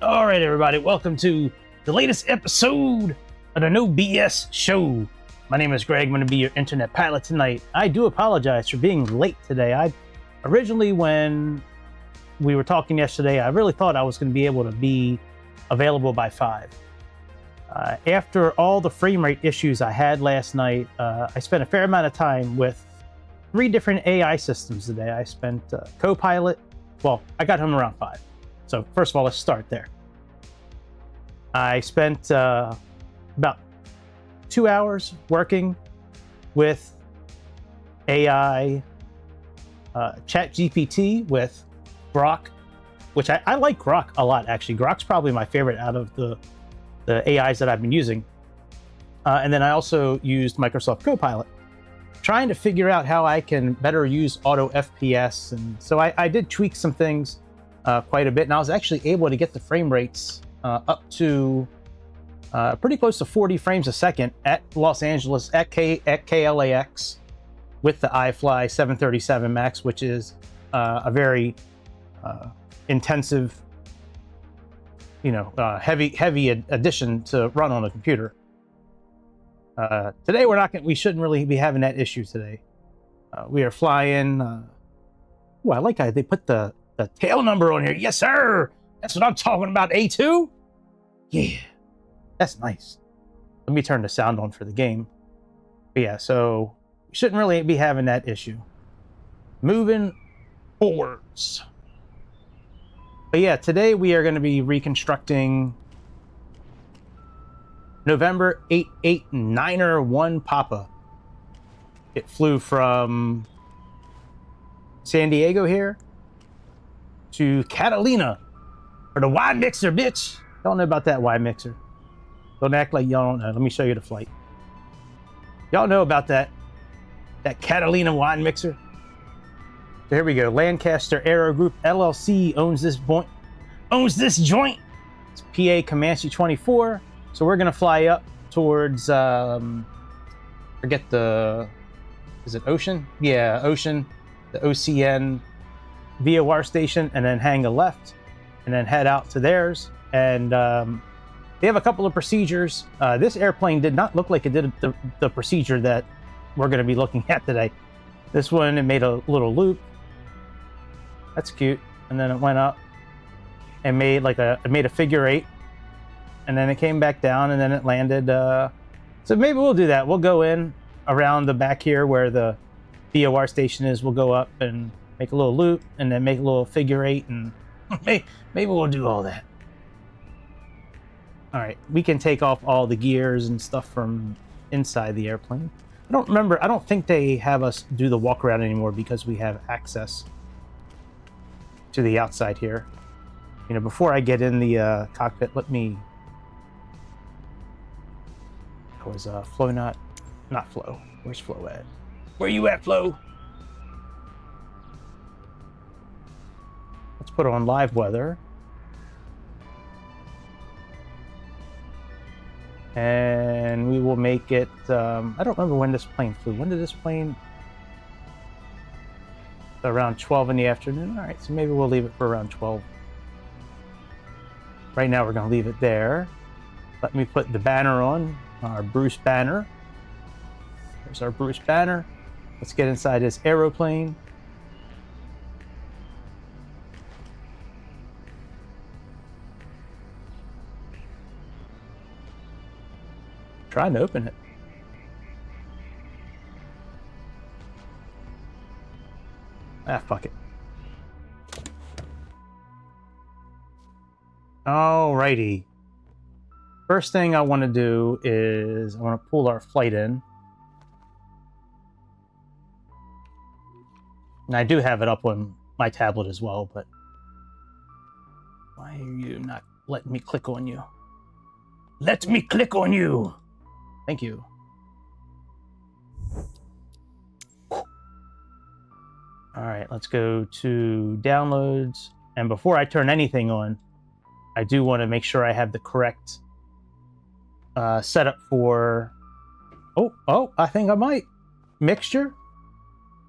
All right, everybody, welcome to the latest episode of the No BS Show. My name is Greg. I'm going to be your internet pilot tonight. I do apologize for being late today. Originally, when we were talking yesterday, I really thought I was going to be able to be available by 5. After all the frame rate issues I had last night, I spent a fair amount of time with 3 different AI systems today. I spent Copilot. Well, I got home around 5. So first of all, let's start there. I spent about 2 hours working with AI ChatGPT with Grok, which I like Grok a lot, actually. Grok's probably my favorite out of the AIs that I've been using. And then I also used Microsoft Copilot, trying to figure out how I can better use Auto FPS. And so I did tweak some things quite a bit, and I was actually able to get the frame rates up to pretty close to 40 frames a second at Los Angeles, at KLAX, with the iFly 737 MAX, which is a very intensive, heavy addition to run on a computer. Today we shouldn't really be having that issue today. We are flying. I like how they put the tail number on here. Yes, sir. That's what I'm talking about. A2. Yeah, that's nice. Let me turn the sound on for the game. But yeah, so we shouldn't really be having that issue. Moving forwards. But yeah, today we are going to be reconstructing November 8891 Papa. It flew from San Diego here to Catalina for the Y mixer, bitch. Don't know about that Y mixer. Don't act like y'all don't know. Let me show you the flight. Y'all know about that Catalina wine mixer. So here we go. Lancaster Aero Group LLC owns this joint. It's PA Comanche 24. So we're gonna fly up towards forget is it Ocean? Yeah, Ocean, the OCN VOR station, and then hang a left and then head out to theirs. And they have a couple of procedures. This airplane did not look like it did the procedure that we're going to be looking at today. This one, it made a little loop. That's cute. And then it went up and made a figure 8. And then it came back down and then it landed. So maybe we'll do that. We'll go in around the back here where the VOR station is. We'll go up and make a little loop and then make a little figure 8, and maybe we'll do all that. All right, we can take off all the gears and stuff from inside the airplane. I don't think they have us do the walk around anymore because we have access to the outside here. Before I get in the cockpit, let me... That was Flo, not Flo. Where's Flo at? Where you at, Flo? Let's put on live weather. And we will make it, I don't remember when this plane flew. When did this plane? Around 12 in the afternoon. All right, so maybe we'll leave it for around 12. Right now we're going to leave it there. Let me put the banner on, our Bruce banner. There's our Bruce banner. Let's get inside this aeroplane. Trying to open it. Fuck it. Alrighty. First thing I want to do is I want to pull our flight in. And I do have it up on my tablet as well, but why are you not letting me click on you? Let me click on you. Thank you. All right, let's go to downloads. And before I turn anything on, I do want to make sure I have the correct setup for... Oh, I think I might. Mixture.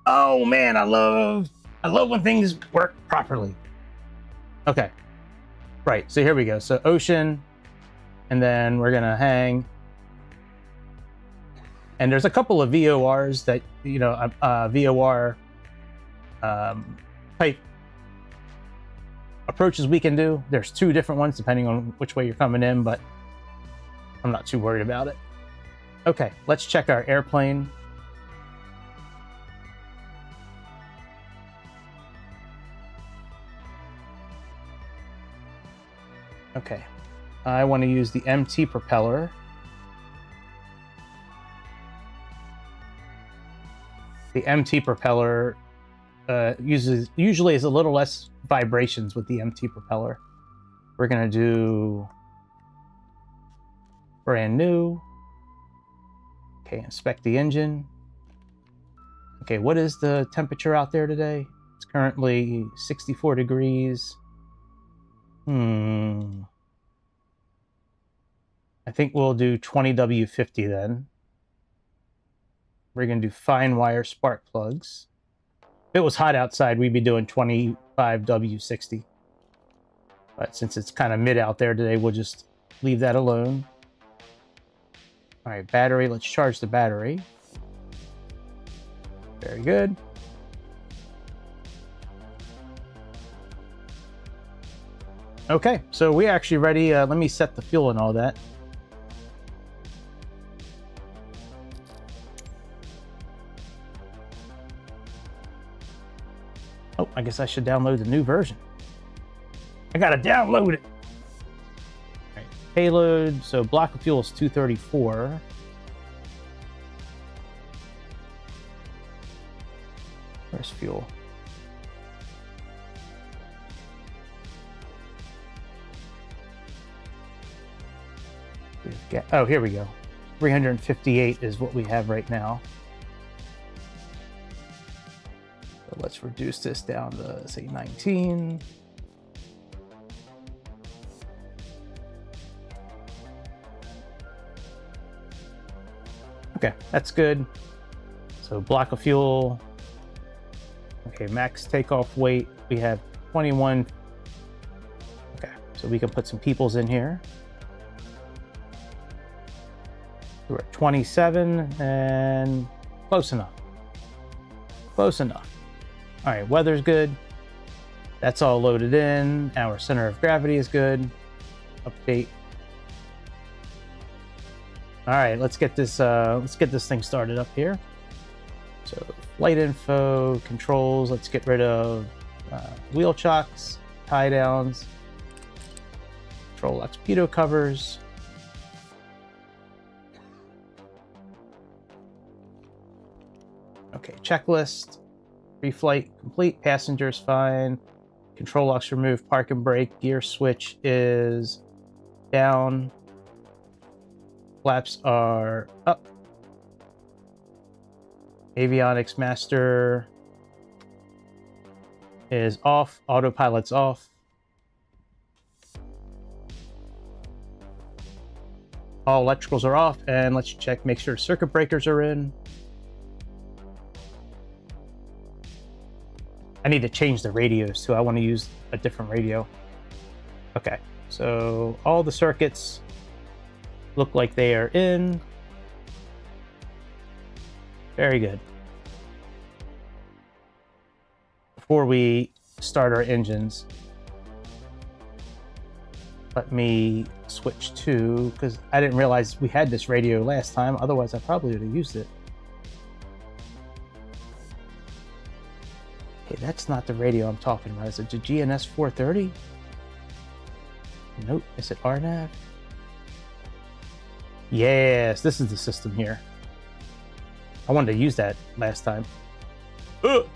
Oh man, I love when things work properly. Okay. Right, so here we go. So ocean, and then we're gonna hang. And there's a couple of VORs that, you know, VOR type approaches we can do. There's 2 different ones depending on which way you're coming in, but I'm not too worried about it. Okay, let's check our airplane. Okay, I want to use the MT propeller. The MT propeller usually is a little less vibrations with the MT propeller. We're gonna do brand new. Okay, inspect the engine. Okay, what is the temperature out there today? It's currently 64 degrees. I think we'll do 20W50 then. We're going to do fine wire spark plugs. If it was hot outside, we'd be doing 25W60. But since it's kind of mid out there today, we'll just leave that alone. All right, battery. Let's charge the battery. Very good. Okay, so we're actually ready. Let me set the fuel and all that. Oh, I guess I should download the new version. I gotta download it. All right, payload. So block of fuel is 234. Where's fuel? Oh, here we go. 358 is what we have right now. So let's reduce this down to, say, 19. Okay, that's good. So block of fuel. Okay, max takeoff weight. We have 21. Okay, so we can put some peoples in here. We're at 27 and close enough. Close enough. All right, weather's good. That's all loaded in. Our center of gravity is good. Update. All right, let's get this thing started up here. So flight info, controls. Let's get rid of wheel chocks, tie downs, control Expedo covers. Okay, checklist. Pre-flight complete. Passengers fine. Control locks removed. Park and brake. Gear switch is down. Flaps are up. Avionics master is off. Autopilot's off. All electricals are off. And let's check, make sure circuit breakers are in. I need to change the radios too. I want to use a different radio. Okay, so all the circuits look like they are in. Very good. Before we start our engines, let me switch to, because I didn't realize we had this radio last time. Otherwise, I probably would have used it. Okay, that's not the radio I'm talking about. Is it the GNS 430? Nope. Is it RNAV? Yes, this is the system here. I wanted to use that last time. Ugh.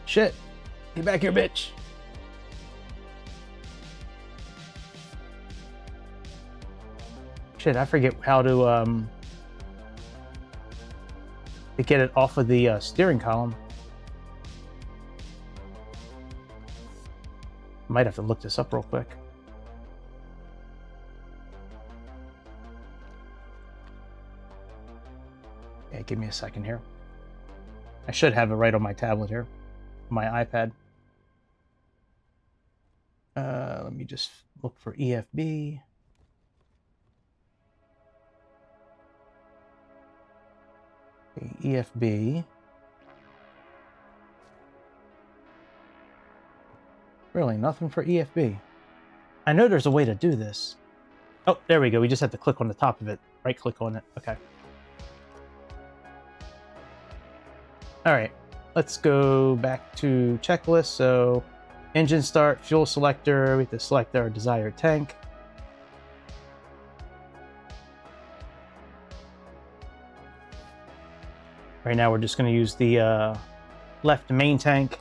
Shit. Get back here, bitch. Shit, I forget how to get it off of the steering column. Might have to look this up real quick. Yeah, give me a second here. I should have it right on my tablet here, my iPad. Let me just look for EFB. Okay, EFB. Really, nothing for EFB. I know there's a way to do this. Oh, there we go. We just have to click on the top of it. Right-click on it. Okay. All right. Let's go back to checklist. So, engine start, fuel selector. We have to select our desired tank. Right now, we're just going to use the left main tank.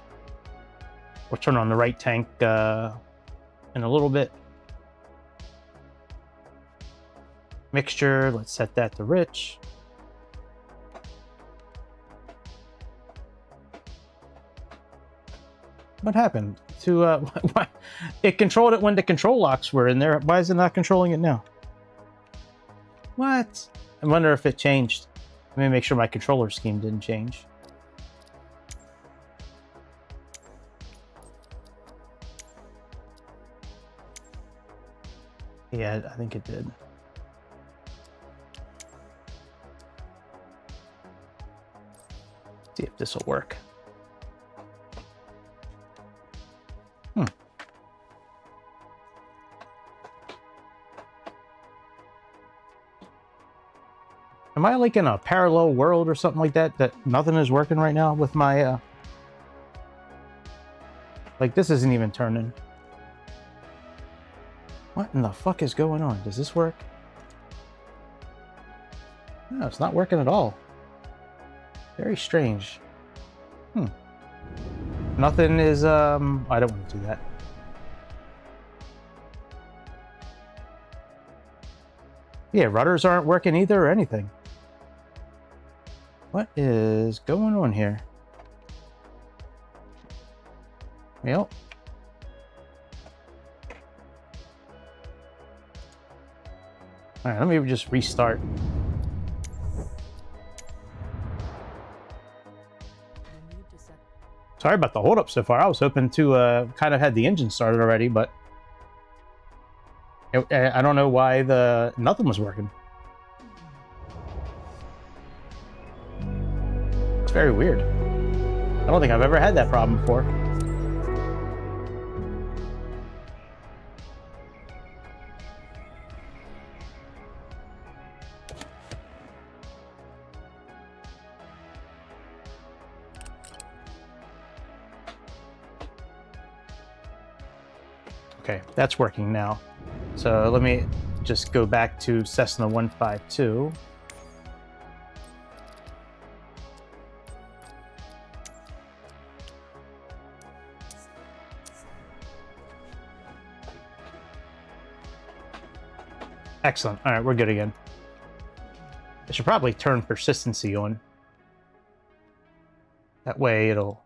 We'll turn on the right tank in a little bit. Mixture, let's set that to rich. What happened to it controlled it when the control locks were in there. Why is it not controlling it now? What? I wonder if it changed. Let me make sure my controller scheme didn't change. Yeah, I think it did. See if this will work. Am I like in a parallel world or something like that? That nothing is working right now with my like this isn't even turning. What in the fuck is going on? Does this work? No, it's not working at all. Very strange. Nothing is, I don't want to do that. Yeah, rudders aren't working either or anything. What is going on here? Well. All right, let me just restart. Sorry about the hold up so far. I was hoping to kind of had the engine started already, but I don't know why nothing was working. It's very weird. I don't think I've ever had that problem before. Okay, that's working now. So let me just go back to Cessna 152. Excellent. All right, we're good again. I should probably turn persistency on. That way it'll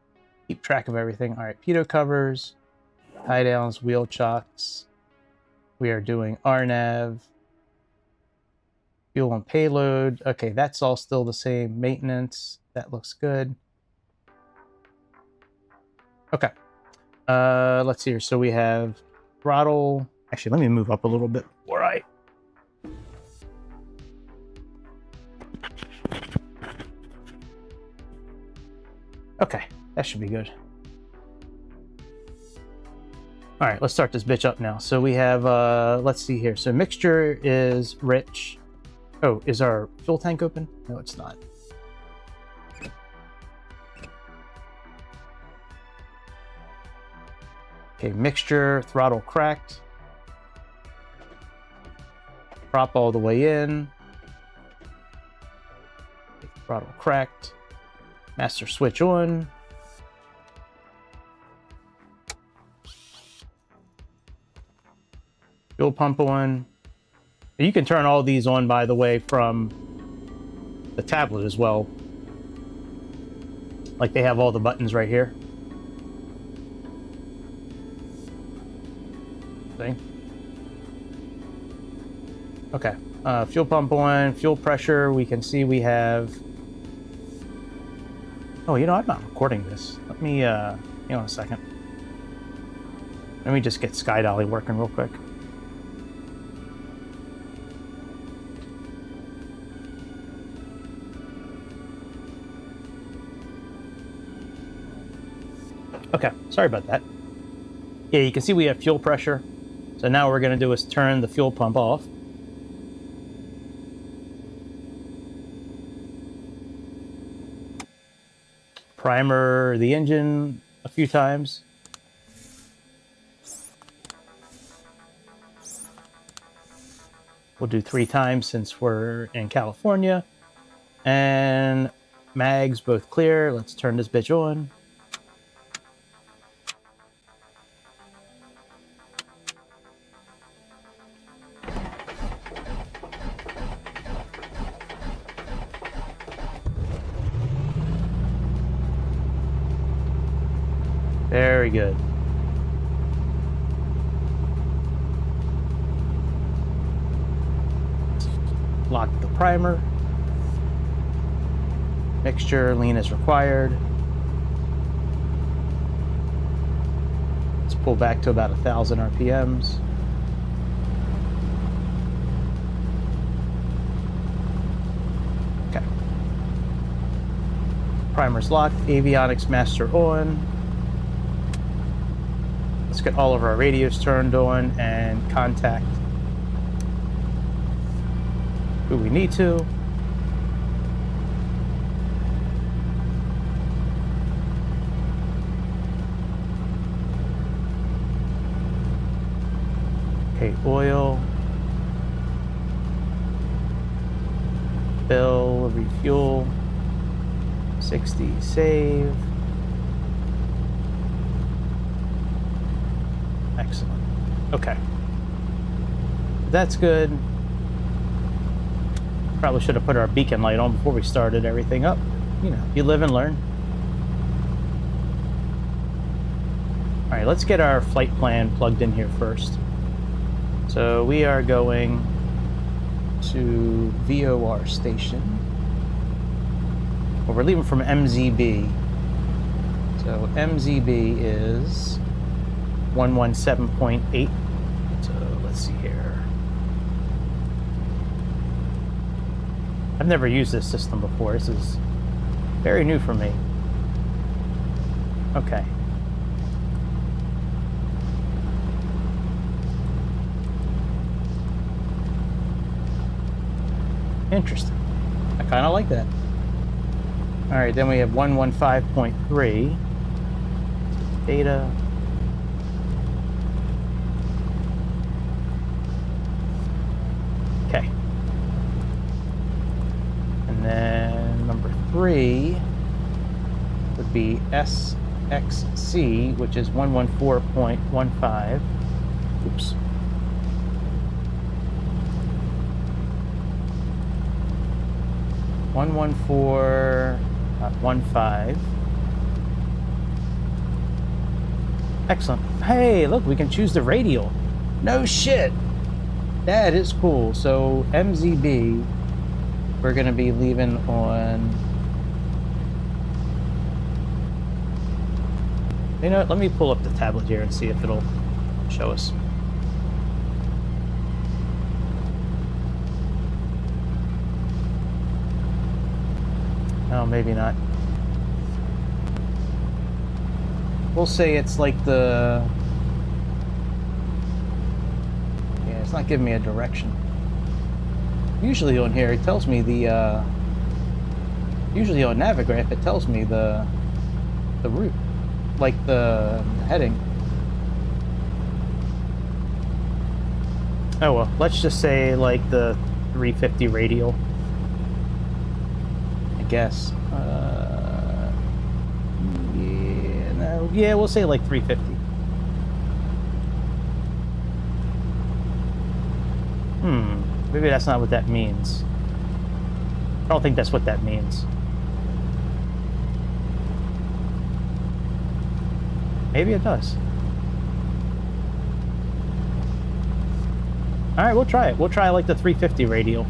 keep track of everything. All right, pitot covers, tie downs, wheel chocks. We are doing RNAV. Fuel and payload. Okay, that's all still the same. Maintenance. That looks good. Okay. Let's see here. So we have throttle. Actually, let me move up a little bit before I... Okay, that should be good. All right, let's start this bitch up now. So we have, let's see here. So mixture is rich. Oh, is our fuel tank open? No, it's not. Okay, mixture, throttle cracked. Prop all the way in. Throttle cracked. Master switch on. Fuel pump on. You can turn all these on, by the way, from the tablet as well. Like they have all the buttons right here. See? Okay. Fuel pump on, fuel pressure. We can see we have... Oh, you know, I'm not recording this. Let me, hang on a second. Let me just get Sky Dolly working real quick. Okay, sorry about that. Yeah, you can see we have fuel pressure. So now what we're going to do is turn the fuel pump off. Primer the engine a few times. We'll do 3 times since we're in California. And mags both clear. Let's turn this bitch on. Very good. Lock the primer. Mixture lean is required. Let's pull back to about 1,000 RPMs. Okay. Primer's locked. Avionics master on. Let's get all of our radios turned on and contact who we need to. Okay, oil. Fill, refuel. 60, save. Excellent. Okay. That's good. Probably should have put our beacon light on before we started everything up. You know, you live and learn. All right, let's get our flight plan plugged in here first. So we are going to VOR station. Well, we're leaving from MZB. So MZB is 117.8. So let's see here. I've never used this system before. This is very new for me. Okay. Interesting. I kind of like that. All right, then we have 115.3. Data. Okay. And then number 3 would be SXC, which is 114.15. Oops. One 114.15. Excellent. Hey, look, we can choose the radial. No shit. That is cool. So MZB, we're going to be leaving on. You know what? Let me pull up the tablet here and see if it'll show us. Oh, maybe not. We'll say it's like the... Yeah, it's not giving me a direction. Usually on here, it tells me the... Usually on Navigraph, it tells me the route. Like the heading. Oh well, let's just say like the 350 radial. Guess. Yeah, we'll say like 350. Maybe that's not what that means. I don't think that's what that means. Maybe it does. All right, we'll try it. We'll try like the 350 radial.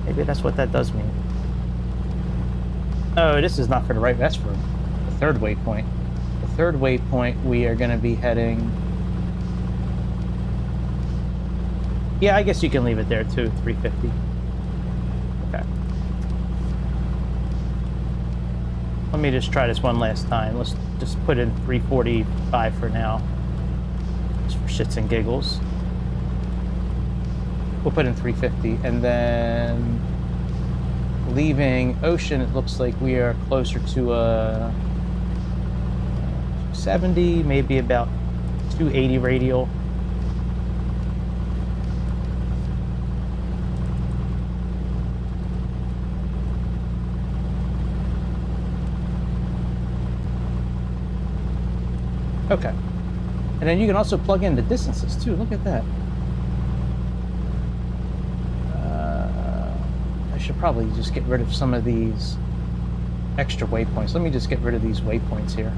Maybe that's what that does mean. Oh, this is not for the right. That's for the third waypoint. The third waypoint, we are going to be heading. Yeah, I guess you can leave it there too. 350. Okay. Let me just try this one last time. Let's just put in 345 for now. Just for shits and giggles. We'll put in 350, and then leaving Ocean, it looks like we are closer to a 70, maybe about 280 radial. Okay. And then you can also plug in the distances too. Look at that. I should probably just get rid of some of these extra waypoints. Let me just get rid of these waypoints here.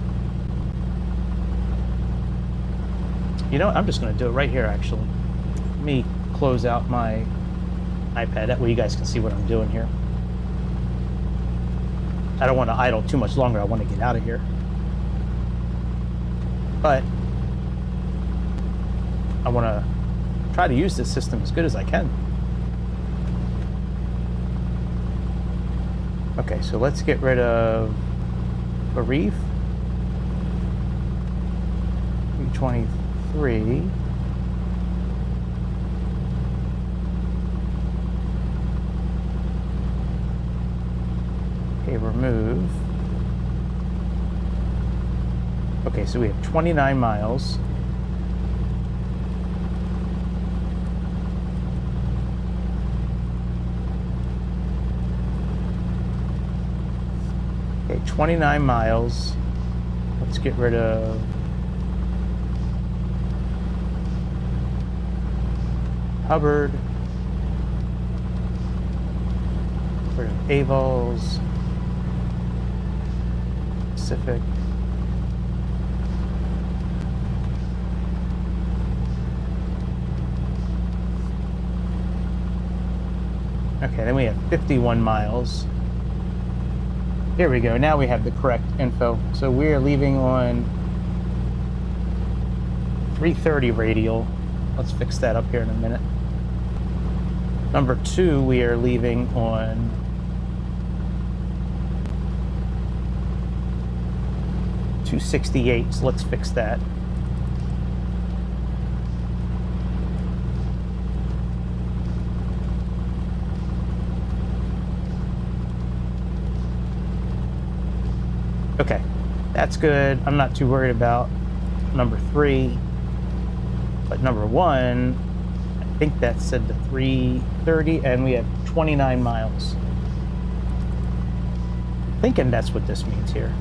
You know what? I'm just going to do it right here, actually. Let me close out my iPad. That way you guys can see what I'm doing here. I don't want to idle too much longer. I want to get out of here. But I want to try to use this system as good as I can. Okay, so let's get rid of the reef. 323. Okay, remove. Okay, so we have 29 miles. Okay, 29 miles. Let's get rid of Hubbard. Get rid of Avals. Pacific. Okay, then we have 51 miles. Here we go. Now we have the correct info. So we are leaving on 330 radial. Let's fix that up here in a minute. Number 2, we are leaving on 268. So let's fix that. Okay, that's good. I'm not too worried about number 3, but number 1, I think that said to 330, and we have 29 miles. I'm thinking that's what this means here.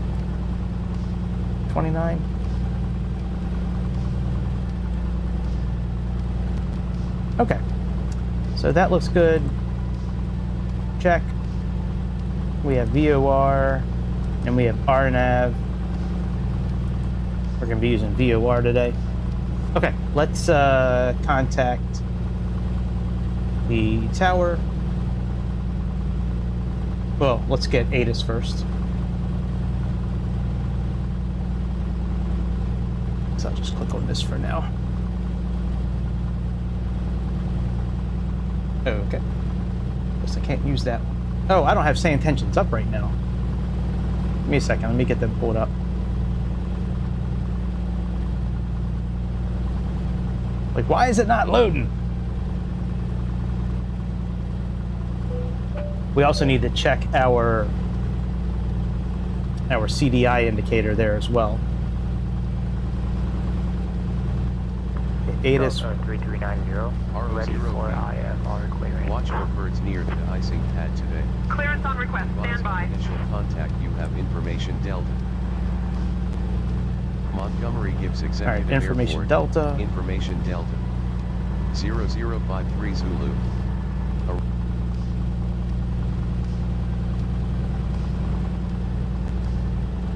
29. Okay, so that looks good. Check. We have VOR. And we have RNAV. We're going to be using VOR today. Okay, let's contact the tower. Well, let's get ATIS first. So I'll just click on this for now. Oh, okay. Guess I can't use that one. Oh, I don't have say intentions up right now. Give me a second, let me get them pulled up. Like, why is it not loading? We also need to check our CDI indicator there as well. ATIS 3390, ready for IFR clearance. Watch for birds near the icing pad today. Clearance on request, stand by. Initial contact, you have information Delta. Montgomery-Gibbs Executive information Airport. Delta. Information Delta. 0053 Zulu.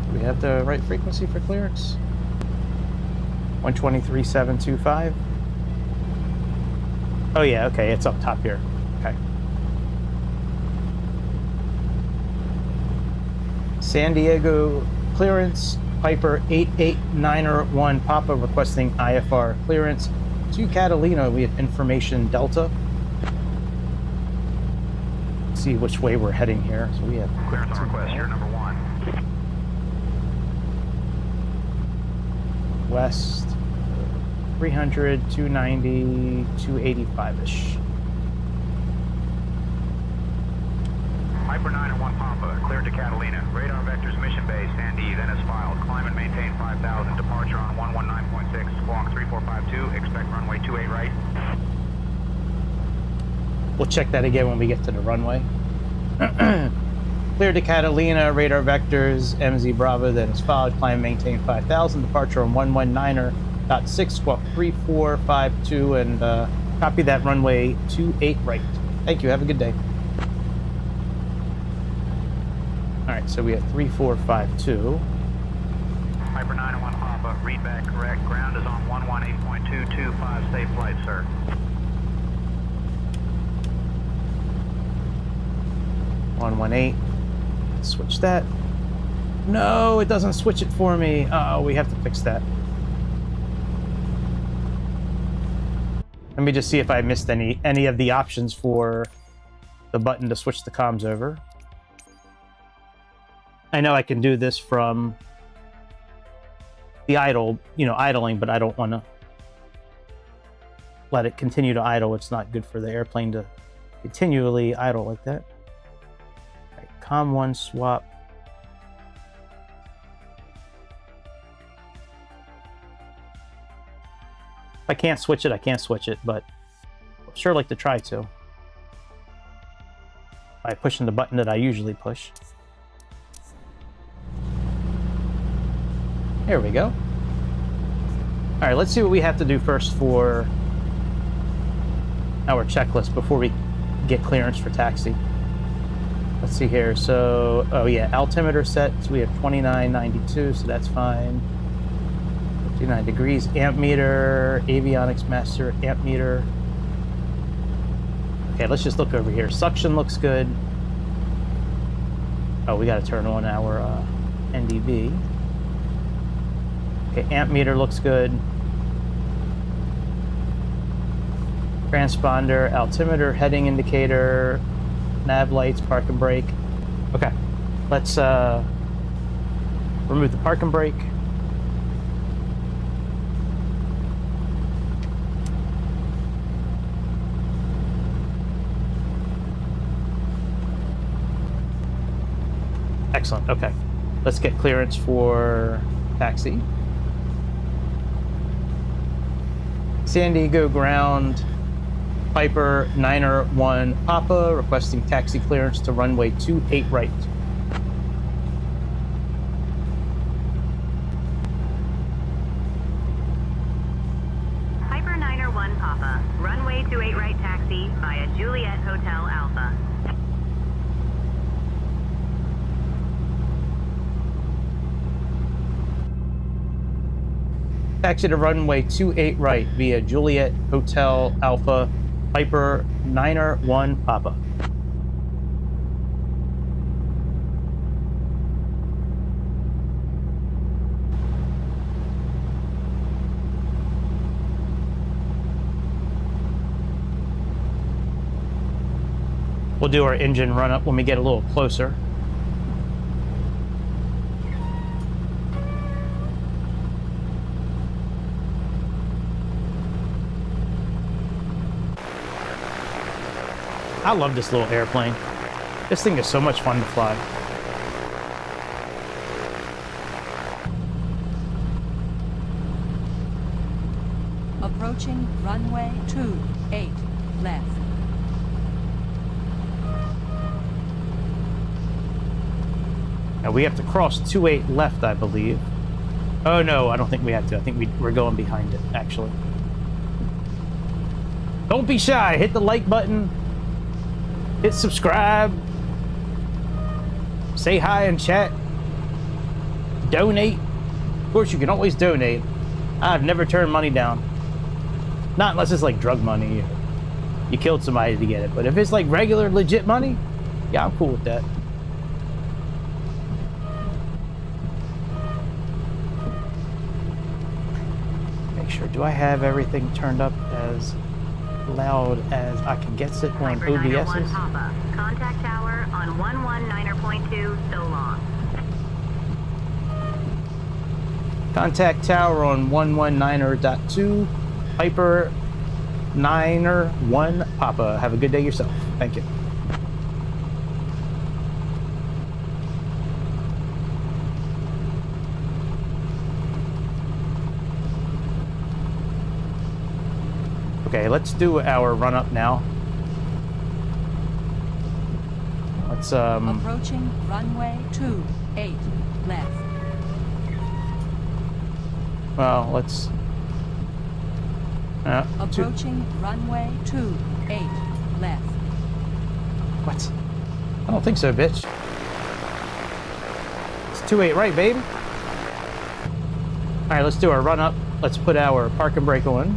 Do we have the right frequency for clearance? 123.725. Oh yeah, okay, it's up top here. Okay. San Diego clearance, Piper 8891 Papa requesting IFR clearance. To Catalina, we have information Delta. Let's see which way we're heading here. So we have Clearance on request, here, number 1. west, 300, 290, 285-ish. Piper 9 and 1 Papa, cleared to Catalina. Radar vectors mission base, Sandy, then as filed. Climb and maintain 5,000. Departure on 119.6, squawk 3452. Expect runway 28 right. We'll check that again when we get to the runway. Cleared to Catalina, radar vectors, MZ Bravo, then as followed. Climb, maintain 5,000. Departure on 119.6, squawk 3452, and copy that runway 28 right. Thank you. Have a good day. All right, so we have 3452. Piper 9 and 1 Papa, read back correct. Ground is on 118.225. Safe flight, sir. Switch that. No, it doesn't switch it for me. Oh, we have to fix that. Let me just see if I missed any of the options for the button to switch the comms over. I know I can do this from the idling, but I don't want to let it continue to idle. It's not good for the airplane to continually idle like that. All right, COM 1 swap. If I can't switch it, I can't switch it, but I'd sure like to try to by pushing the button that I usually push. There we go. All right, let's see what we have to do first for our checklist before we get clearance for taxi. Let's see here. So, oh yeah, altimeter set. So we have 2992, so that's fine. 59 degrees. Amp meter, avionics master, amp meter. Okay, let's just look over here. Suction looks good. Oh, we got to turn on our NDB. Okay, amp meter looks good. Transponder, altimeter, heading indicator, nav lights, park and brake. Okay, let's remove the park and brake. Excellent, okay. Let's get clearance for taxi. San Diego ground, Piper 901 Papa, requesting taxi clearance to runway 28 right. Piper 901 Papa, runway 28 right taxi via Juliet Hotel Alpha. Taxi to runway 28 right via Juliet Hotel Alpha, Piper 901 Papa. We'll do our engine run up when we get a little closer. I love this little airplane. This thing is so much fun to fly. Approaching runway 28 left. Now we have to cross 28 left, I believe. Oh no, I don't think we have to. I think we're going behind it, actually. Don't be shy. Hit the like button. Hit subscribe. Say hi in chat. Donate. Of course, you can always donate. I've never turned money down. Not unless it's like drug money. You killed somebody to get it. But if it's like regular, legit money, yeah, I'm cool with that. make sure. Do I have everything turned up as loud as I can get it on Piper 901 OBS's? Papa. Contact tower on 119.2 so long. Contact tower on 119.2. Piper 901 Papa. Have a good day yourself. Thank you. Okay, let's do our run up now. Let's Approaching runway 28 left. well, let's Approaching runway 28 left. what? I don't think so, bitch. It's 28 right, baby. All right, let's do our run up. Let's put our park and brake on.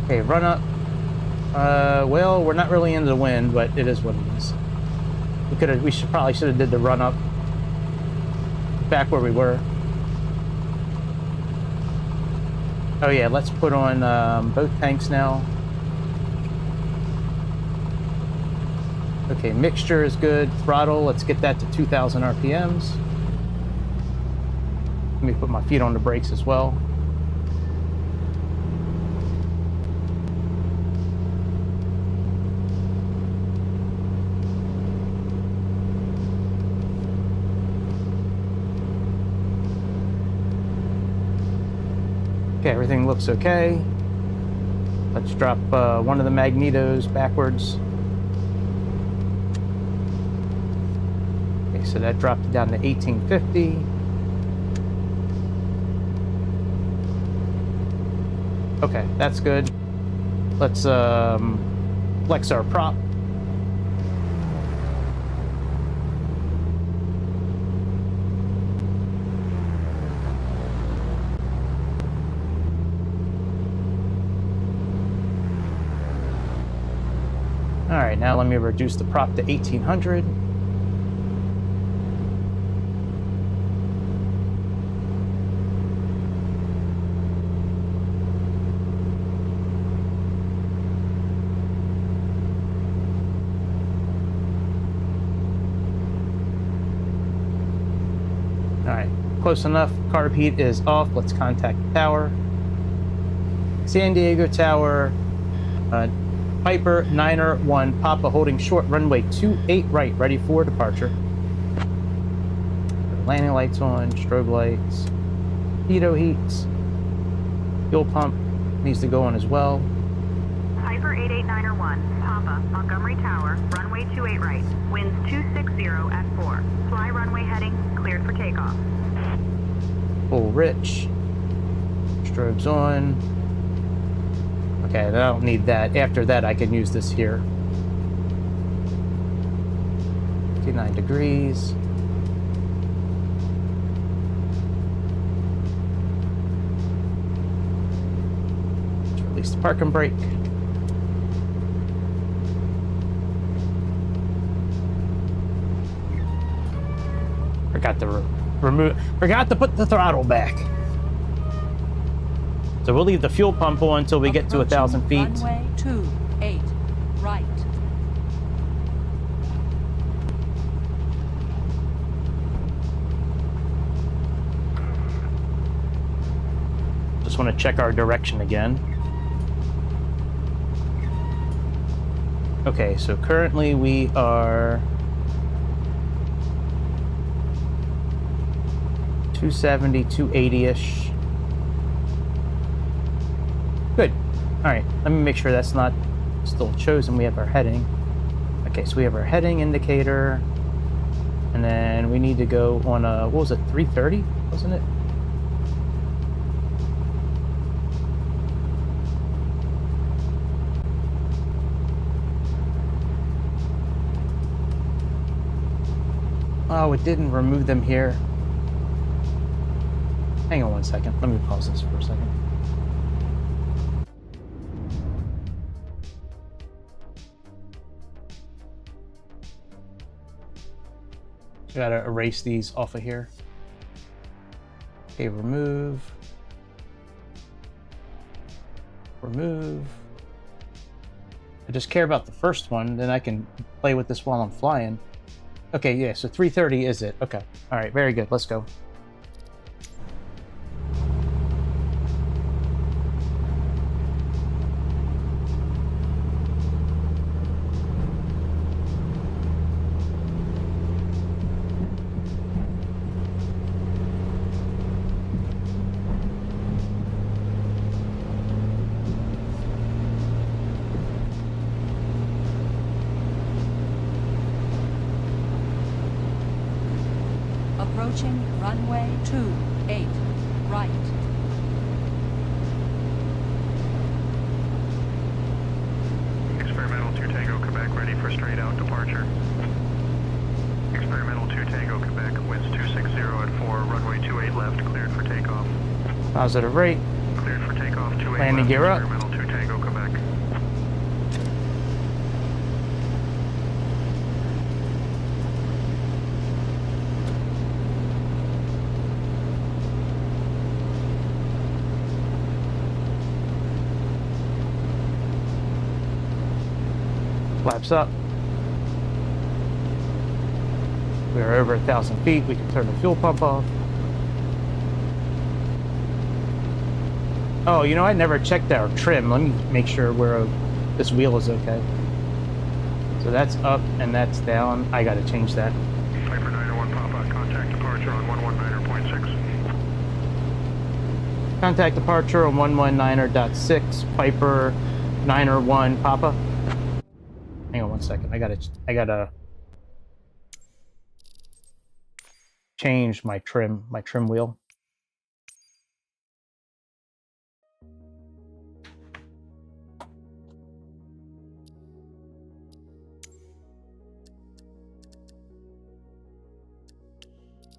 Okay, run up. Well, we're not really into the wind, but it is what it is. We probably should have did the run up back where we were. Oh yeah, let's put on both tanks now. Okay, mixture is good. Throttle, let's get that to 2,000 RPMs. Let me put my feet on the brakes as well. Okay, everything looks okay. Let's drop one of the magnetos backwards. Okay, so that dropped it down to 1850. Okay, that's good. Let's flex our prop. All right, now let me reduce the prop to 1800. All right, close enough. Carb heat is off. Let's contact the tower. San Diego Tower. Piper 901 Papa holding short runway 28 right, ready for departure. Landing lights on, strobe lights, pitot heats, fuel pump needs to go on as well. Piper 88901 Papa, Montgomery Tower, runway 28 right, winds 260 at 4. Fly runway heading, cleared for takeoff. Full rich, strobes on. Okay, I don't need that. After that, I can use this here. 59 degrees. Let's release the park and brake. Forgot to put the throttle back. So we'll leave the fuel pump on until we get to 1,000 feet. Runway 28 right. Just want to check our direction again. Okay, so currently we are 270, 280-ish. Good. All right, let me make sure that's not still chosen. We have our heading. Okay, so we have our heading indicator. And then we need to go on a, what was it, 330, wasn't it? Oh, it didn't remove them here. Hang on one second. Let me pause this for a second. Gotta erase these off of here. Okay, remove. Remove. I just care about the first one, then I can play with this while I'm flying. Okay, yeah, so 330 is it. Okay. All right, very good. Let's go. Approaching runway 28 right. Experimental 2 Tango Quebec ready for straight out departure. Experimental 2 Tango Quebec, winds 260 at 4, runway 28 left, cleared for takeoff. Positive rate. Cleared for takeoff, 28 Landing left, gear up. Experimental 2 Tango Quebec. Flaps up. We are over 1,000 feet. We can turn the fuel pump off. Oh, you know, I never checked our trim. Let me make sure this wheel is okay. So that's up and that's down. I gotta change that. Piper 901 Papa, contact departure on 119.6. Contact departure on 119.6, Piper 901 Papa. Hang on one second. I gotta change my trim wheel.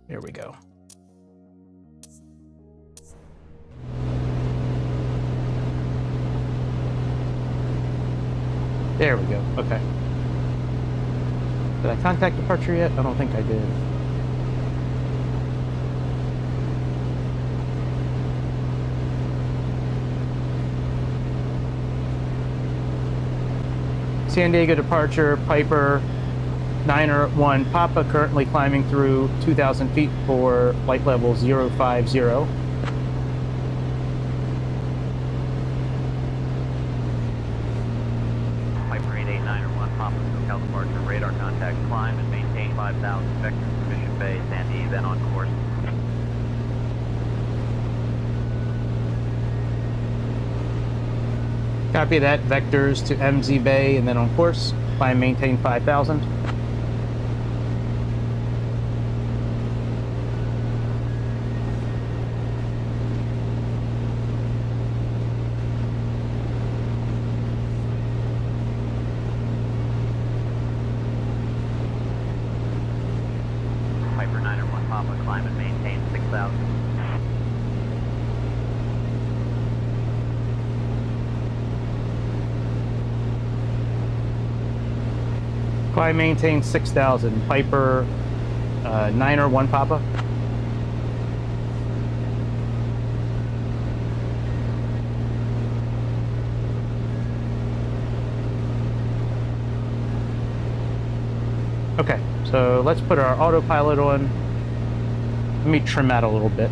There we go. There we go. Okay. Did I contact departure yet? I don't think I did. San Diego departure, Piper 901 Papa, currently climbing through 2,000 feet for flight level 050. Piper 8891 Papa, SoCal departure, radar contact, climb and maintain 5,000 vectors to Mission Bay, Sandy, then on course. Copy that, vectors to MZ Bay and then on course. Climb, maintain 5,000. Piper 901 Papa, climb and maintain 6,000. Climb, maintain 6,000. Piper 901 Papa. Okay, so let's put our autopilot on. Let me trim that a little bit.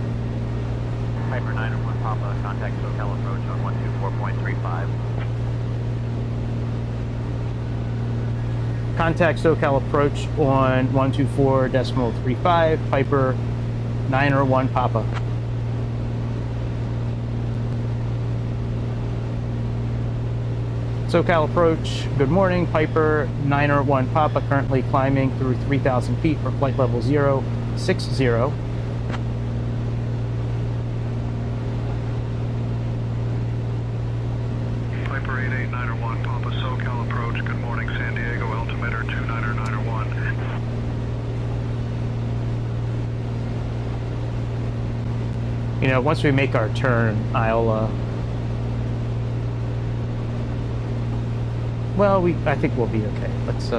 Piper 901 Papa, contact SoCal approach on 124.35. Contact SoCal approach on 124.35, Piper 901 Papa. SoCal approach, good morning, Piper 901 Papa, currently climbing through 3,000 feet for flight level 060. Piper 8891 Papa, SoCal approach, good morning, San Diego, altimeter 29901. You know, once we make our turn, I'll, well, I think we'll be okay. Let's,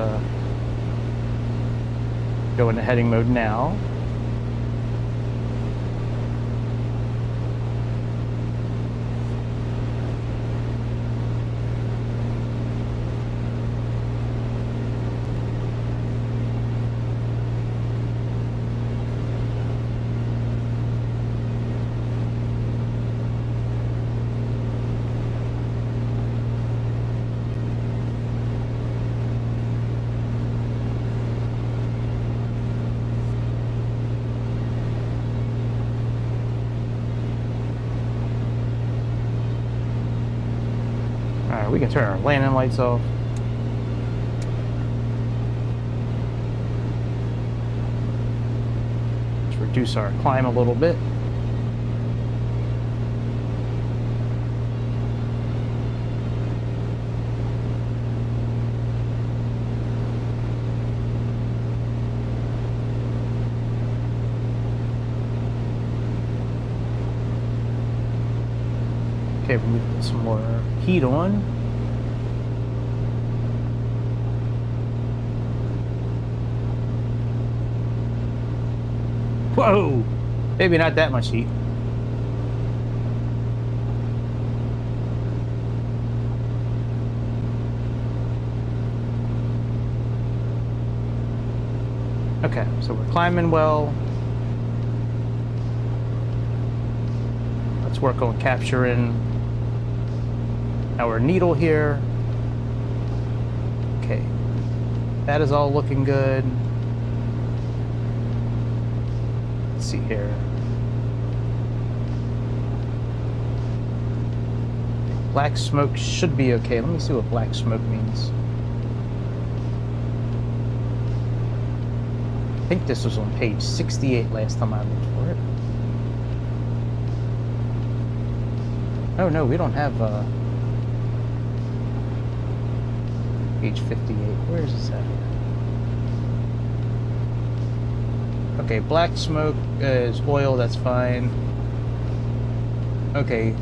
Go into heading mode now. Alright, we can turn our landing lights off. Let's reduce our climb a little bit. Okay, we put some more heat on. Whoa! Maybe not that much heat. Okay, so we're climbing well. Let's work on capturing our needle here. Okay, that is all looking good. Let's see here. Black smoke should be okay. Let me see what black smoke means. I think this was on page 68 last time I looked for it. Oh no, we don't have page 58. Where is this at? Okay, black smoke is oil, that's fine. Okay.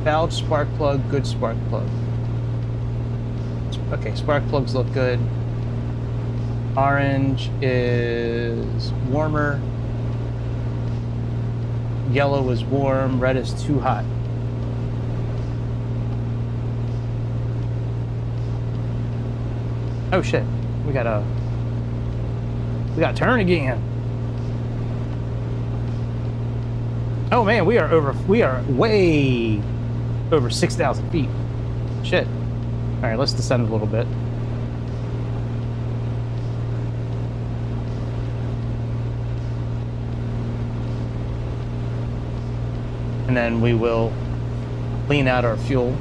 Valve, spark plug, good spark plug. Okay, spark plugs look good. Orange is warmer. Yellow is warm. Red is too hot. Oh shit, we gotta turn again. Oh man, we are way over 6,000 feet. Shit. All right, let's descend a little bit. And then we will lean out our fuel.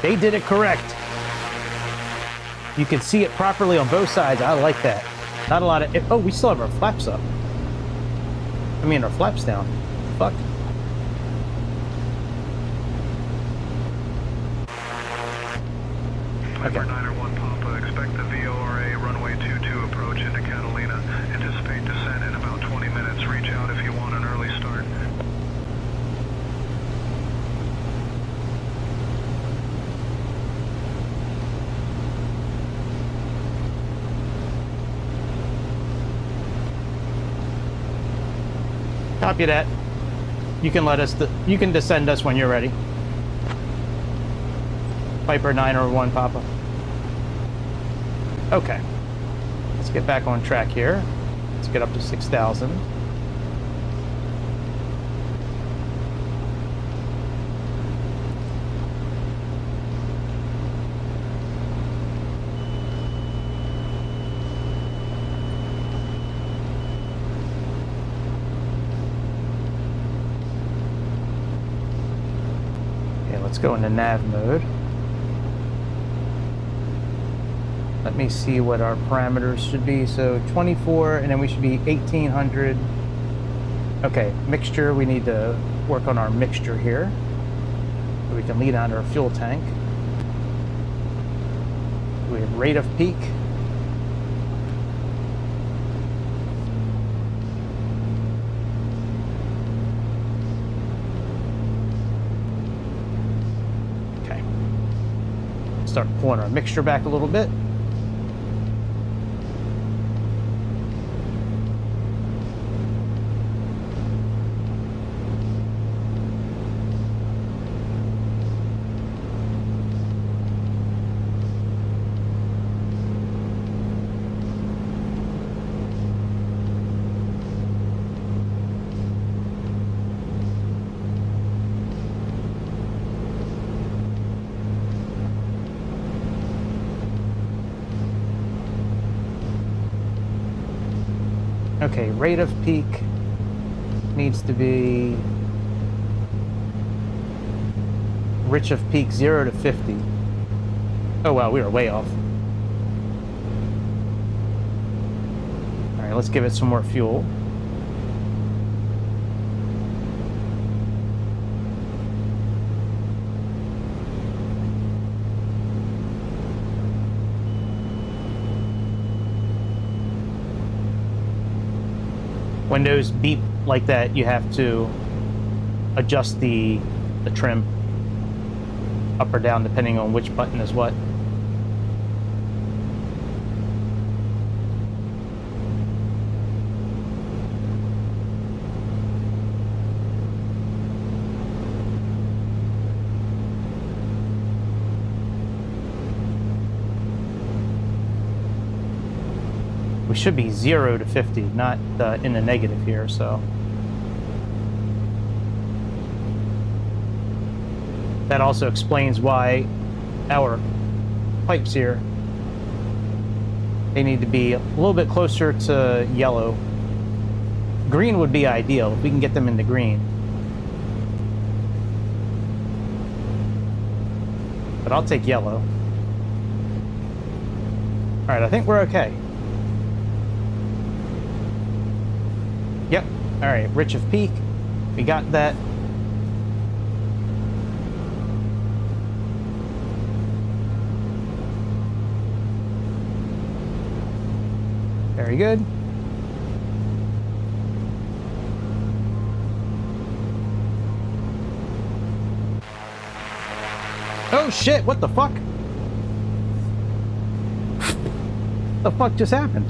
They did it correct. You can see it properly on both sides. I like that. Not a lot of... Oh, we still have our flaps up. I mean, our flaps down. Fuck. Piper 901 Papa, expect the VORA runway 22 approach into Catalina. Anticipate descent in about 20 minutes. Reach out if you want an early start. Copy that. You can let us. You can descend us when you're ready. Piper 901 Papa. Okay. Let's get back on track here. Let's get up to 6,000. Let's go into nav mode. Let me see what our parameters should be. So 24, and then we should be 1800. Okay, mixture. We need to work on our mixture here so we can lead out our fuel tank. rate of peak. Okay. Start pulling our mixture back a little bit. Okay, rate of peak needs to be rich of peak 0 to 50. Oh wow, we were way off. All right, let's give it some more fuel. When those beep like that, you have to adjust the trim up or down depending on which button is what. We should be 0 to 50, not in the negative here, so. That also explains why our pipes here, they need to be a little bit closer to yellow. Green would be ideal, if we can get them into green. But I'll take yellow. All right, I think we're okay. Yep. All right, rich of peak. We got that. Very good. Oh shit, what the fuck? What the fuck just happened?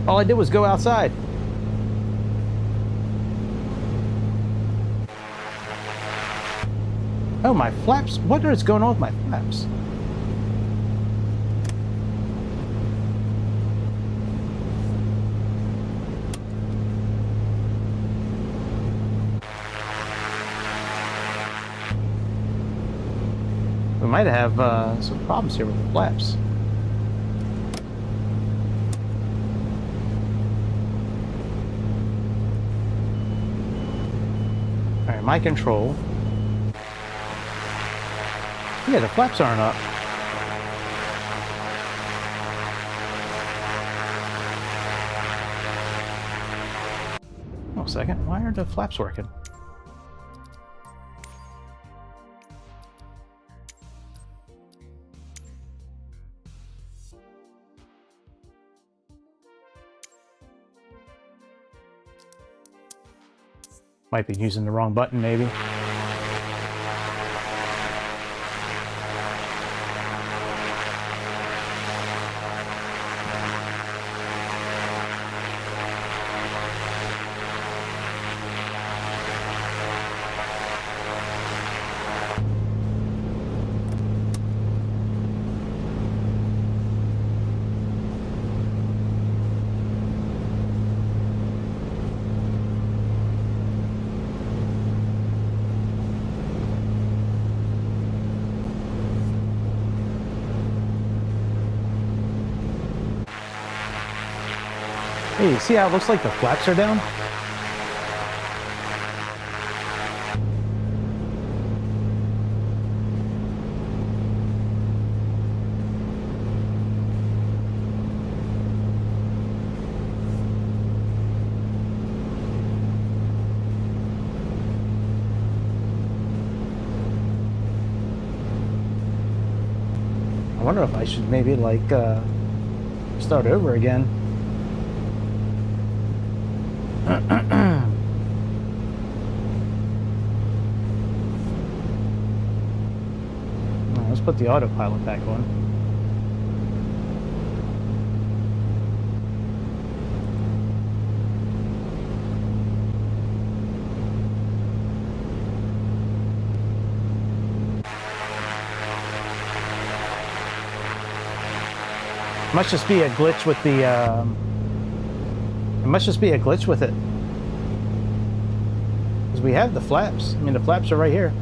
All I did was go outside. Oh, my flaps. What is going on with my flaps? We might have some problems here with the flaps. My control. Yeah, the flaps aren't up. Oh, a second. Why aren't the flaps working? Might be using the wrong button, maybe. Hey, you see how it looks like the flaps are down? I wonder if I should maybe like start over again. Let's put the autopilot back on. Must just be a glitch with the, it must just be a glitch with it. Because we have the flaps. I mean, the flaps are right here.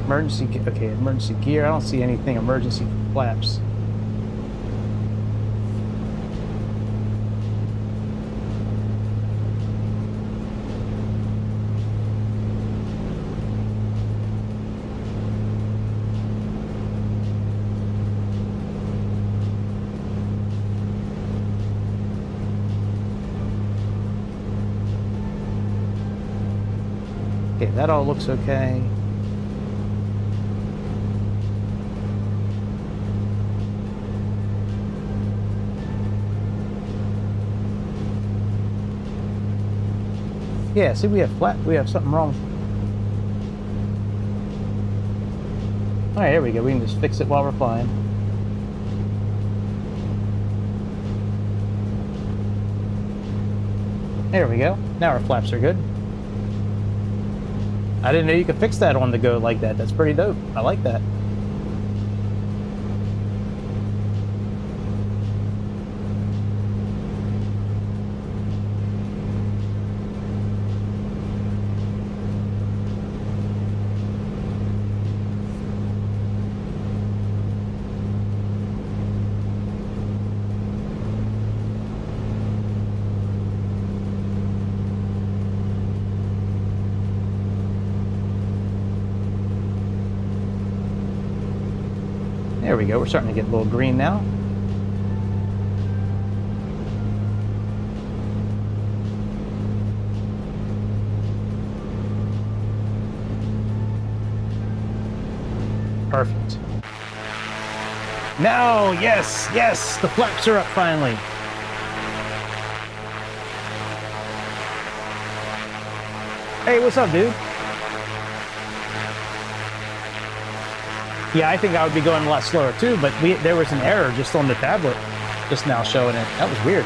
Emergency, okay, emergency gear. I don't see anything emergency flaps. Okay, that all looks okay. Yeah, see, we have something wrong. All right, here we go. We can just fix it while we're flying. There we go. Now our flaps are good. I didn't know you could fix that on the go like that. That's pretty dope. I like that. There we go, we're starting to get a little green now. Perfect. Now, yes, yes, the flaps are up finally. Hey, what's up, dude? Yeah, I think I would be going a lot slower too, but there was an error just on the tablet just now showing it. That was weird.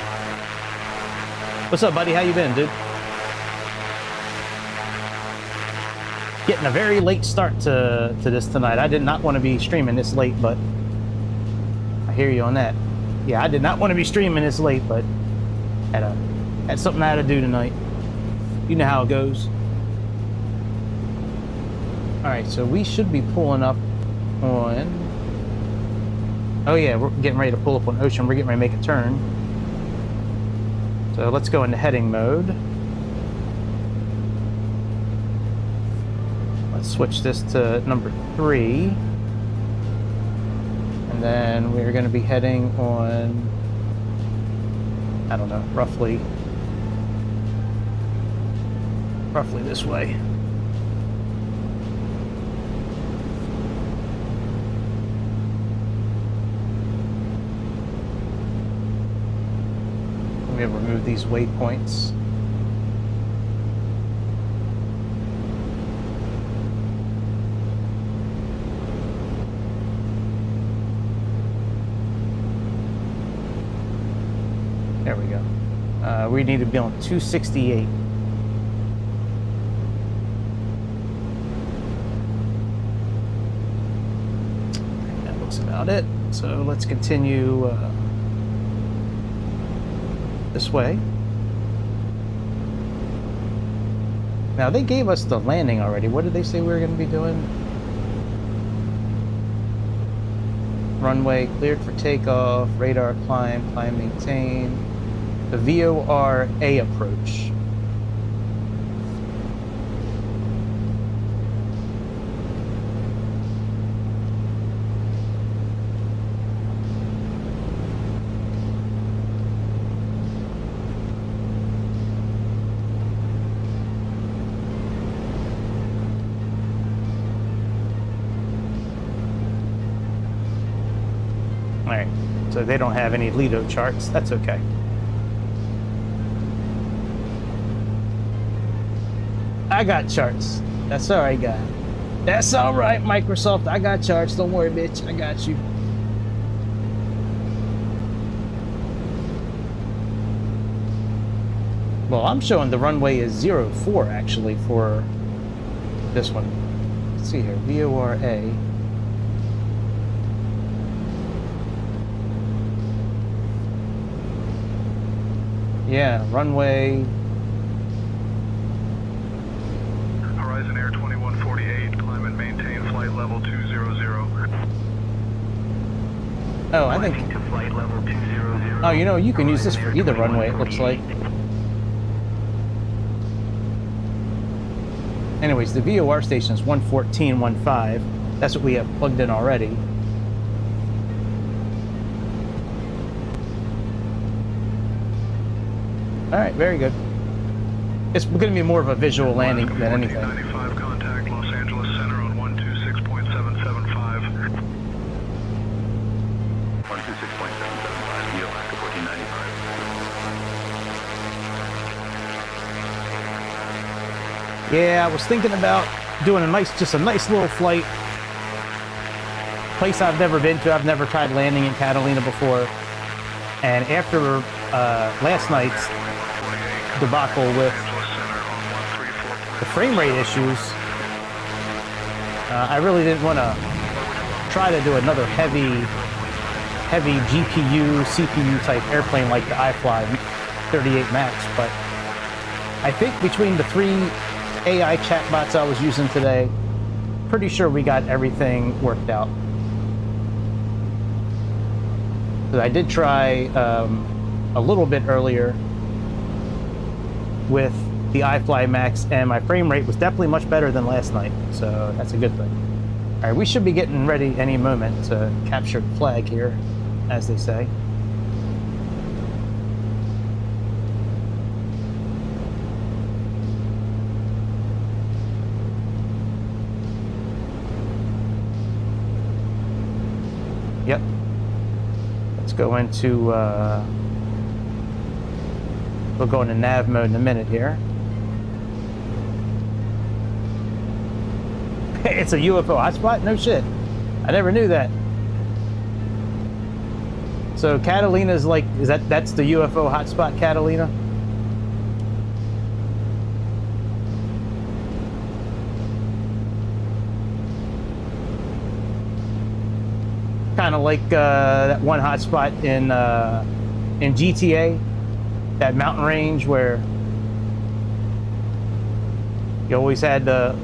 What's up, buddy? How you been, dude? Getting a very late start to this tonight. I did not want to be streaming this late, but I hear you on that. Yeah, I did not want to be streaming this late, but had something I had to do tonight. You know how it goes. All right, so we should be pulling up on, oh yeah, we're getting ready to pull up on Ocean. We're getting ready to make a turn. So let's go into heading mode. Let's switch this to number 3. And then we're going to be heading on, I don't know, roughly this way. We have removed these waypoints. There we go. We need to be on 268. That looks about it. So let's continue this way. Now they gave us the landing already. What did they say we were going to be doing? Runway cleared for takeoff, radar climb, maintain. The VOR A approach. right, so they don't have any Lido charts. That's okay. I got charts. That's all right, guy. That's all right, Microsoft. I got charts. Don't worry, bitch. I got you. Well, I'm showing the runway is 04 actually for this one. Let's see here, VORA. Yeah, runway. Horizon Air 2148, climb and maintain flight level 200. Oh, I think. To flight level 200. Oh, you know, you can use this for either runway, it looks like. Anyways, the VOR station is 114.15. That's what we have plugged in already. All right, very good. It's going to be more of a visual landing than anything. 95 contact Los Angeles Center on 126.775. 126.775, Neo Acca 1495. Yeah, I was thinking about doing just a nice little flight. Place I've never been to. I've never tried landing in Catalina before. And after last night's debacle with the frame rate issues, I really didn't want to try to do another heavy GPU, CPU type airplane like the iFly 38 Max. But I think between the 3 AI chatbots I was using today, pretty sure we got everything worked out. So I did try a little bit earlier with the iFly Max, and my frame rate was definitely much better than last night, so that's a good thing. All right, we should be getting ready any moment to capture the flag here, as they say. Yep. Let's go into, we'll go into nav mode in a minute here. It's a UFO hotspot? No shit. I never knew that. So Catalina's like, that's the UFO hotspot, Catalina? Kind of like that one hotspot in GTA, that mountain range where you always had to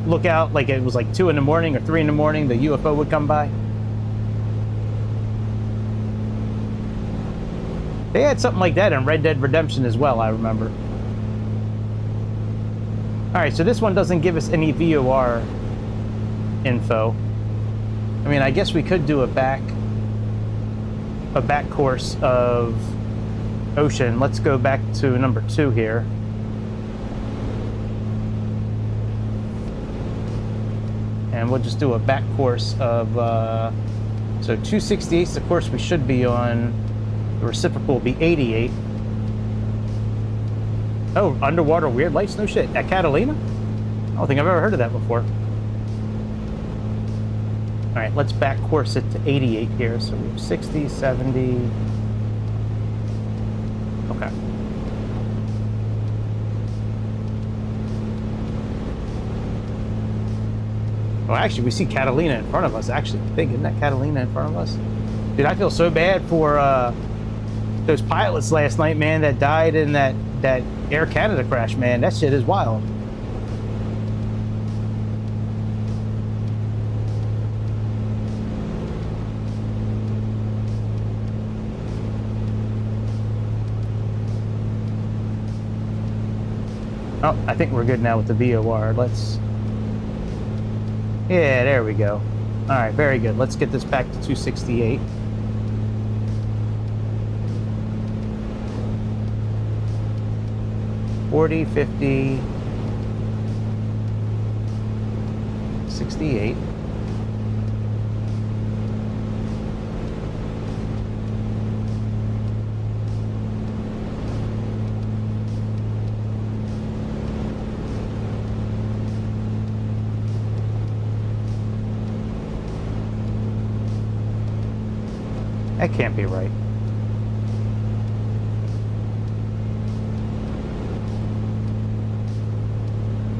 look out, like it was like 2 in the morning or 3 in the morning, the UFO would come by. They had something like that in Red Dead Redemption as well, I remember. All right, so this one doesn't give us any VOR info. I mean, I guess we could do a back course of ocean. Let's go back to number 2 here. And we'll just do a back course of, so 268 is the course we should be on. The reciprocal will be 88. Oh, underwater weird lights? No shit. At Catalina? I don't think I've ever heard of that before. All right, let's back course it to 88 here. So we have 60, 70. Okay. Well, actually, we see Catalina in front of us. Actually, I think, isn't that Catalina in front of us? Dude, I feel so bad for those pilots last night, man, that died in that Air Canada crash, man. That shit is wild. Oh, I think we're good now with the VOR. Let's... Yeah, there we go. All right, very good. Let's get this back to 268. $40, $50, $68. That can't be right.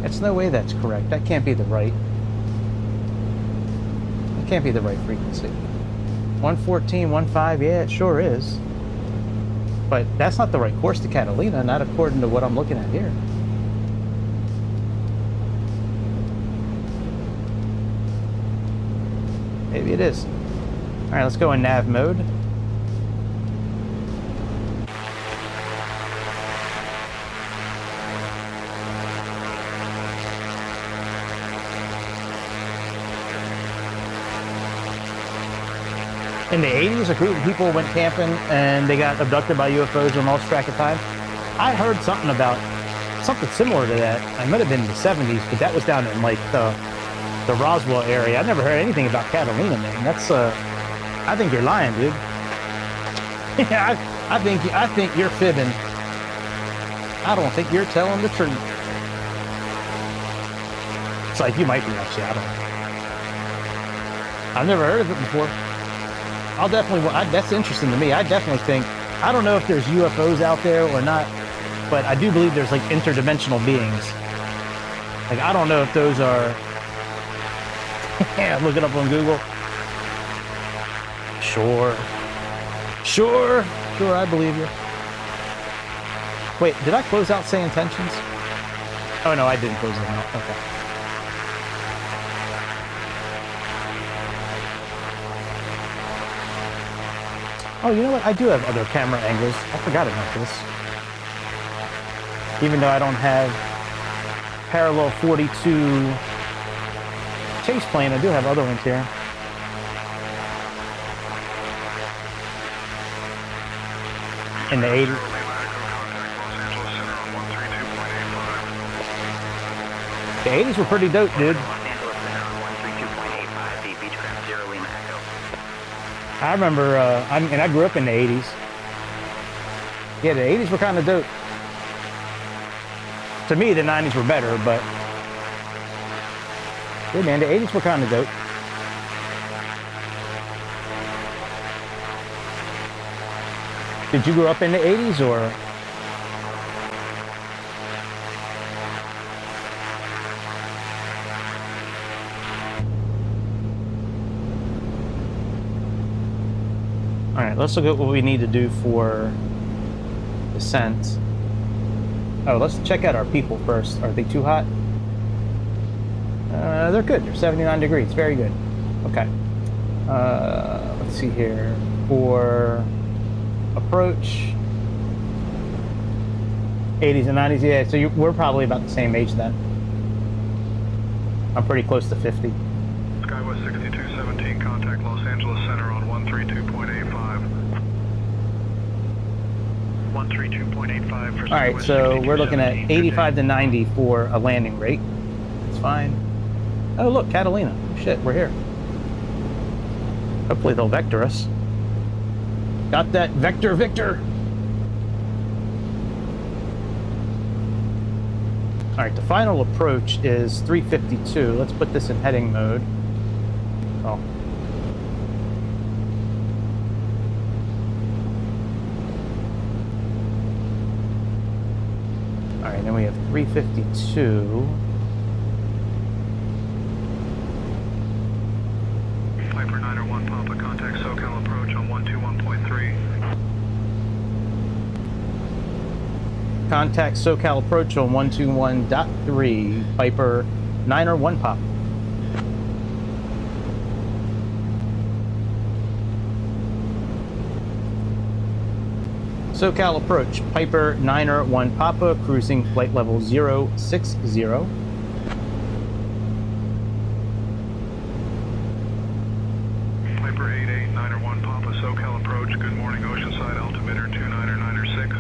There's no way that's correct. That can't be the right. That can't be the right frequency. 114.15, yeah, it sure is. But that's not the right course to Catalina, not according to what I'm looking at here. Maybe it is. All right, let's go in nav mode. In the 80s, a group of people went camping and they got abducted by UFOs and lost track of time. I heard something about something similar to that. It might have been in the 70s, but that was down in like the Roswell area. I never heard anything about Catalina, man. That's I think you're lying, dude. Yeah, I think you're fibbing. I don't think you're telling the truth. It's like you might be, actually. I don't know. I've never heard of it before. I'll definitely, that's interesting to me. I definitely think, I don't know if there's UFOs out there or not, but I do believe there's like interdimensional beings. Like, I don't know if those are, yeah, look it up on Google. Sure, I believe you. Wait, did I close out say intentions? Oh no, I didn't close them out, okay. Oh, you know what? I do have other camera angles. I forgot about this. Even though I don't have parallel 42 chase plane, I do have other ones here. In the 80s. The 80s were pretty dope, dude. I remember, and I grew up in the 80s. Yeah, the 80s were kind of dope. To me, the 90s were better, but yeah, man, the 80s were kind of dope. Did you grow up in the 80s, or? All right, let's look at what we need to do for descent. Oh, let's check out our people first. Are they too hot? They're good. They're 79 degrees. Very good. Okay. Let's see here. For approach, 80s and 90s. Yeah, so we're probably about the same age then. I'm pretty close to 50. Skywest 6217, contact Los Angeles Center on 132.85. 132.85 for Skywest. All right, so we're looking at 85 to 90 for a landing rate. That's fine. Oh, look, Catalina. Shit, we're here. Hopefully they'll vector us. Got that vector, Victor. All right, the final approach is 352. Let's put this in heading mode. Oh. All right, then we have 352. Piper 901 Papa, contact SoCal approach on 121.3. Contact SoCal approach on 121.3, Piper 901 Pop. SoCal approach, Piper 901 Papa, cruising flight level 060. Piper 8891 Papa, SoCal approach, good morning, Oceanside, altimeter 29906.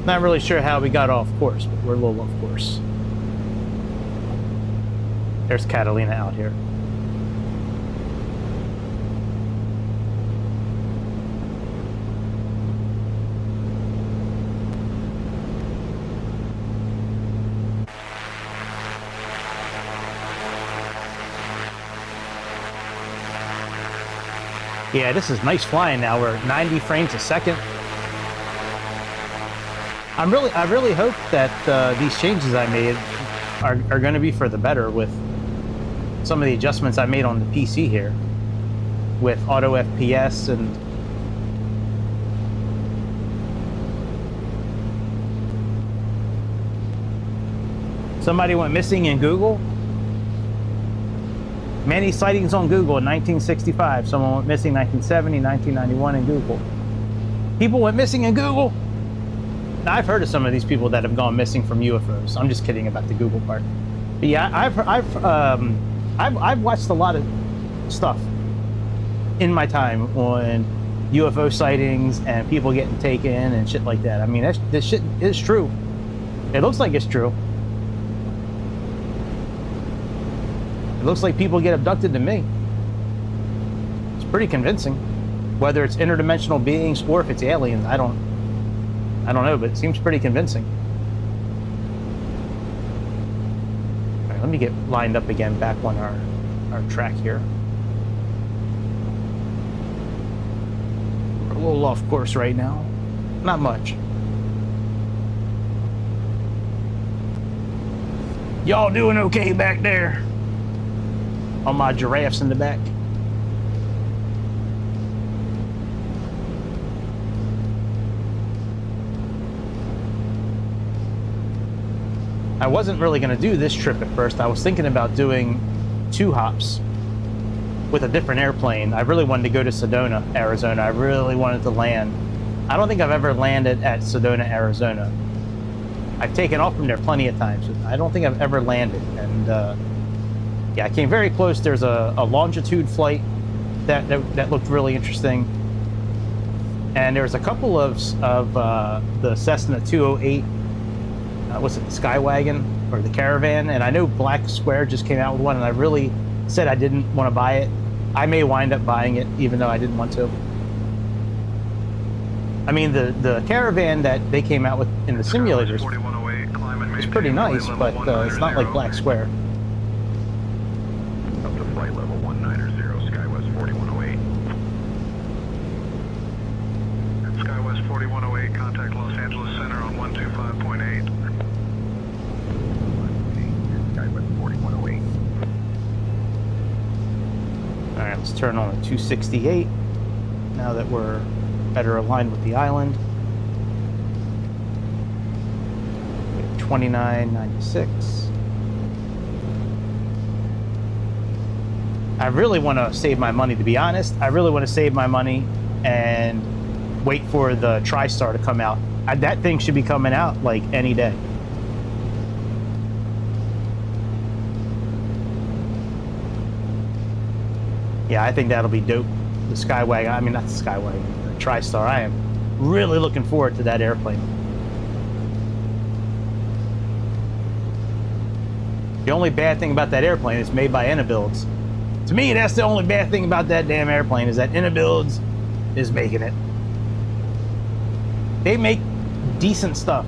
Not really sure how we got off course, but we're a little off course. There's Catalina out here. Yeah, this is nice flying now. We're at 90 frames a second. I really hope that these changes I made are going to be for the better with some of the adjustments I made on the PC here with Auto FPS and somebody went missing in Google. Many sightings on Google in 1965. Someone went missing 1970, 1991 in Google. People went missing in Google. Now, I've heard of some of these people that have gone missing from UFOs. I'm just kidding about the Google part. But yeah, I've watched a lot of stuff in my time on UFO sightings and people getting taken and shit like that. I mean, this shit is true. It looks like it's true. It looks like people get abducted to me. It's pretty convincing. Whether it's interdimensional beings or if it's aliens, I don't know, but it seems pretty convincing. All right, let me get lined up again back on our track here. We're a little off course right now. Not much. Y'all doing okay back there? All my giraffes in the back. I wasn't really going to do this trip at first. I was thinking about doing 2 hops with a different airplane. I really wanted to go to Sedona, Arizona. I really wanted to land. I don't think I've ever landed at Sedona, Arizona. I've taken off from there plenty of times, but I don't think I've ever landed. And yeah, I came very close. There's a longitude flight that looked really interesting. And there was a couple of the Cessna 208, what's it, the Skywagon or the Caravan. And I know Black Square just came out with one, and I really said I didn't want to buy it. I may wind up buying it, even though I didn't want to. I mean, the Caravan that they came out with in the simulators is pretty nice, but it's not like Black Square. Up to flight level 190, SkyWest 4108. SkyWest 4108, contact Los Angeles Center on 125.8. SkyWest 4108. All right, let's turn on a 268 now that we're better aligned with the island. 2996. I really want to save my money, to be honest. I really want to save my money and wait for the TriStar to come out. That thing should be coming out like any day. Yeah, I think that'll be dope. The Skywagon, I mean, not the Skywagon, the TriStar. I am really looking forward to that airplane. The only bad thing about that airplane is made by Builds. To me, that's the only bad thing about that damn airplane, is that Builds is making it. They make decent stuff,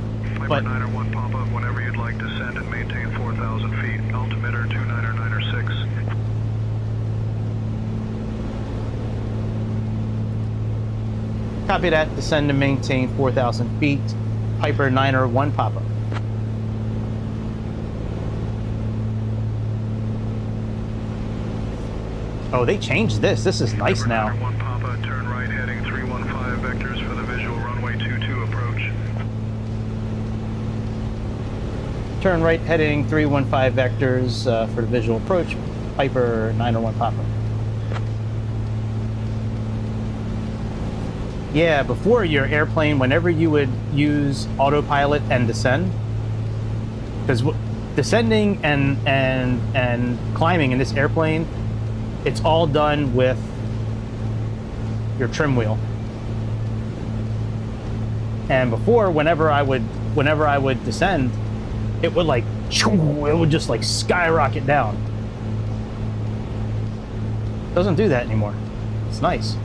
but 901 pop-up whenever you'd like to descend and maintain 4,000 feet. Altimeter 29906. copy that. Descend and maintain 4,000 feet. Piper 901 pop-up. Oh, they changed this. This is nice now. One Papa, turn right heading 315 vectors for the visual runway 22 approach. Turn right heading 315 vectors for the visual approach. Piper 901 pop-up. Yeah, before your airplane, whenever you would use autopilot and descend, because descending and climbing in this airplane, it's all done with your trim wheel. And before, whenever I would descend, it would like, it would just like skyrocket down. It doesn't do that anymore. It's nice.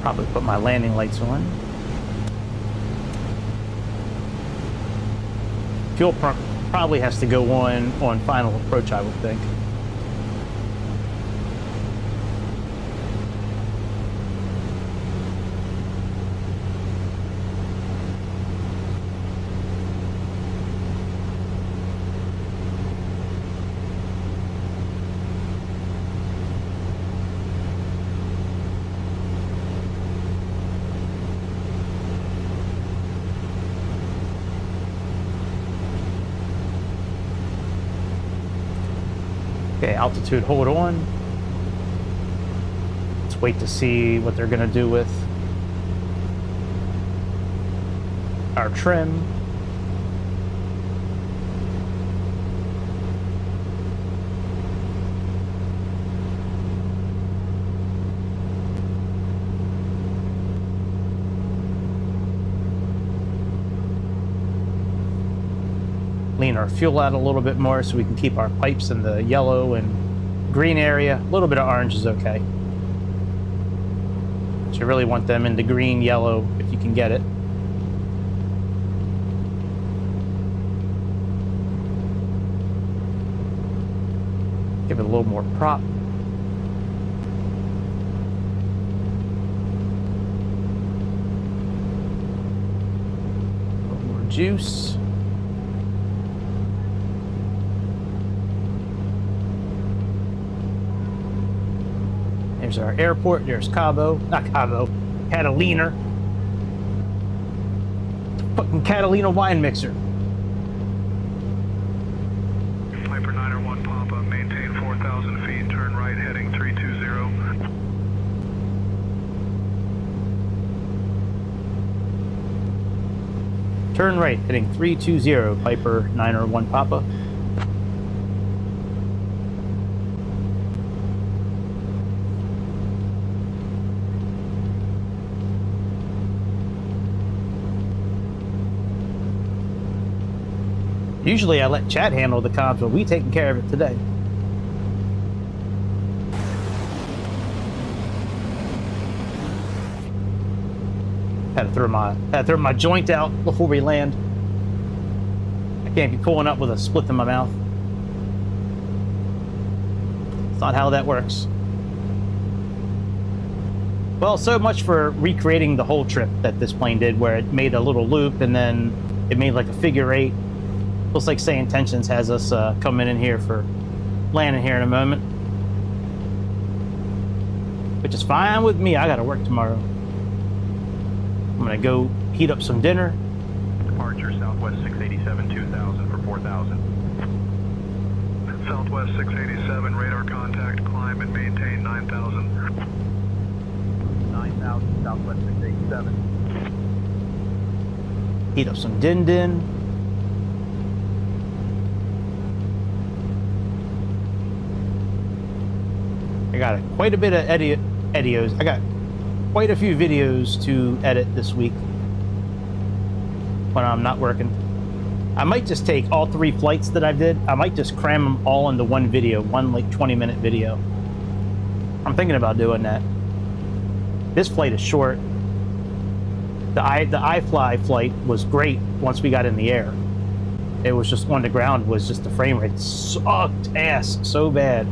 Probably put my landing lights on. Fuel pump probably has to go on final approach, I would think. Okay, altitude, hold on. Let's wait to see what they're gonna do with our trim. Lean our fuel out a little bit more so we can keep our pipes in the yellow and green area. A little bit of orange is okay. So you really want them in the green, yellow, if you can get it. Give it a little more prop. A little more juice. There's our airport. There's Cabo. Not Cabo. Catalina. Fucking Catalina wine mixer. Piper 901 Papa, maintain 4,000 feet, turn right heading 320. Turn right heading 320, Piper 901 Papa. Usually I let Chad handle the comms, but we taking care of it today. Had to throw my joint out before we land. I can't be pulling up with a split in my mouth. It's not how that works. Well, so much for recreating the whole trip that this plane did, where it made a little loop and then it made like a figure eight. Looks like Say Intentions has us coming in here for landing here in a moment. Which is fine with me. I gotta work tomorrow. I'm gonna go heat up some dinner. Departure Southwest 687 2000 for 4,000. Southwest 687, radar contact, climb and maintain 9,000. 9,000 Southwest 687. Heat up some din-din. I got quite a bit of videos. I got quite a few videos to edit this week when I'm not working. I might just take all 3 flights that I did. I might just cram them all into one video, one like 20-minute video. I'm thinking about doing that. This flight is short. The iFly flight was great once we got in the air. It was just on the ground was just the frame rate sucked ass so bad.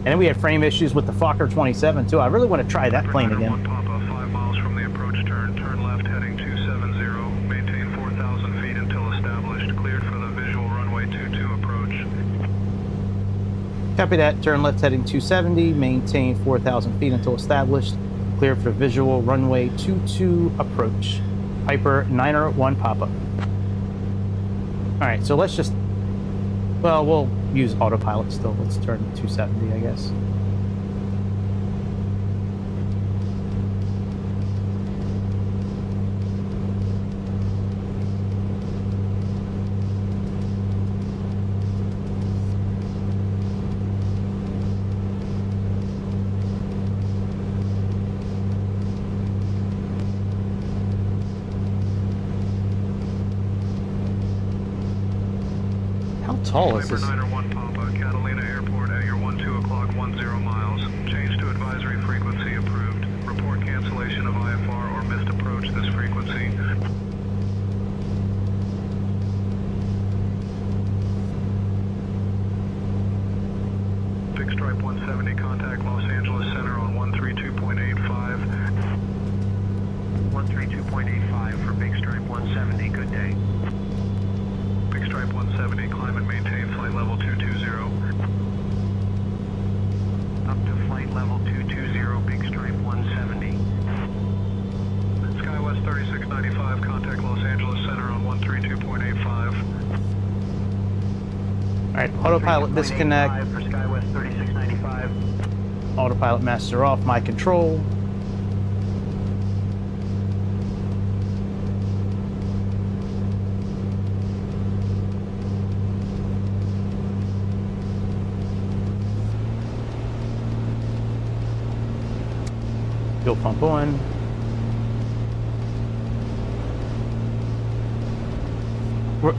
And then we had frame issues with the Fokker 27 too. I really want to try that plane again. Papa, 5 miles from the approach turn, turn left heading 270, maintain 4,000 feet until established, cleared for the visual runway 22 approach. Copy that. Turn left heading 270, maintain 4,000 feet until established, cleared for visual runway 22 approach. Piper 901 Papa. All right, so let's just, well, we'll use autopilot still. Let's turn to 270, I guess. How tall is Piper this? 901 Papa, Catalina Airport at your 12 o'clock 10 miles. Change to advisory frequency approved. approach this frequency. Fixed stripe 170, contact Los Angeles Center on 132.85. 132.85 for Big Stripe 170. Good day. Big stripe 170, climb and maintain flight level 220. Up to flight level 220, Big Stripe 170. SkyWest 3695, contact Los Angeles Center on 132.85. All right, autopilot disconnect. 3.85 for SkyWest 3695. Autopilot master off, my control. Fuel pump on.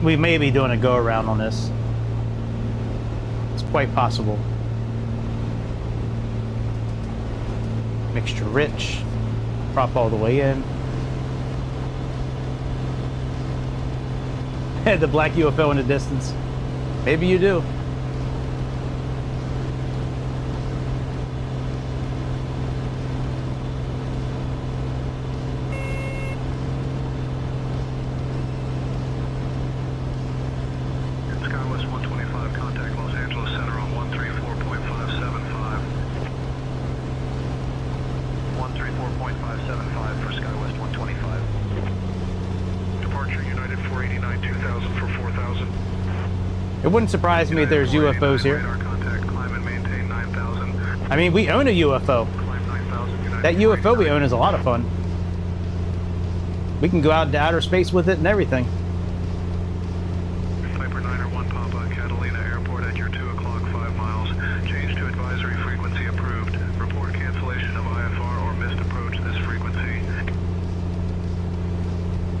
We may be doing a go around on this. It's quite possible. Mixture rich. Prop all the way in. The black UFO in the distance. Maybe you do. SkyWest 125, contact Los Angeles Center on 134.575. 134.575 for SkyWest 125. Departure United 489-2000 for 4,000. It wouldn't surprise me if there's UFOs here. Radar contact, climb and maintain 9,000. I mean, we own a UFO. Climb 9,000. United That UFO we own is a lot of fun. We can go out into outer space with it and everything. Piper 901 Papa, Catalina Airport at your 2 o'clock, 5 miles. Change to advisory frequency approved. Report cancellation of IFR or missed approach this frequency.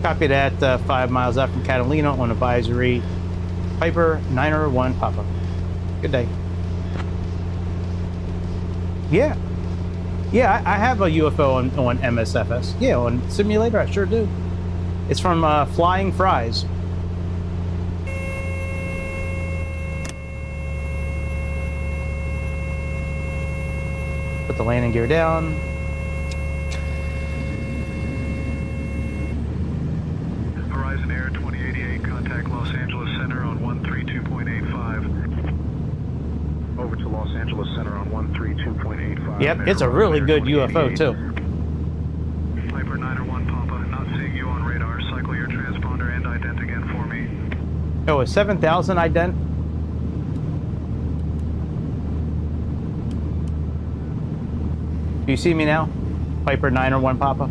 Copy that, 5 miles out from Catalina on advisory. Piper 901 Papa. Good day. Yeah. Yeah, I have a UFO on MSFS. Yeah, on simulator, I sure do. It's from Flying Fries. Put the landing gear down. Horizon Air 2088, contact Los Angeles Center on 132.85. Over to Los Angeles Center on 132.85. Yep, it's a really good UFO too. Piper 901 Papa, not seeing you on radar. Cycle your transponder and ident again for me. Oh, a 7,000 ident. Do you see me now? Piper 901 Papa.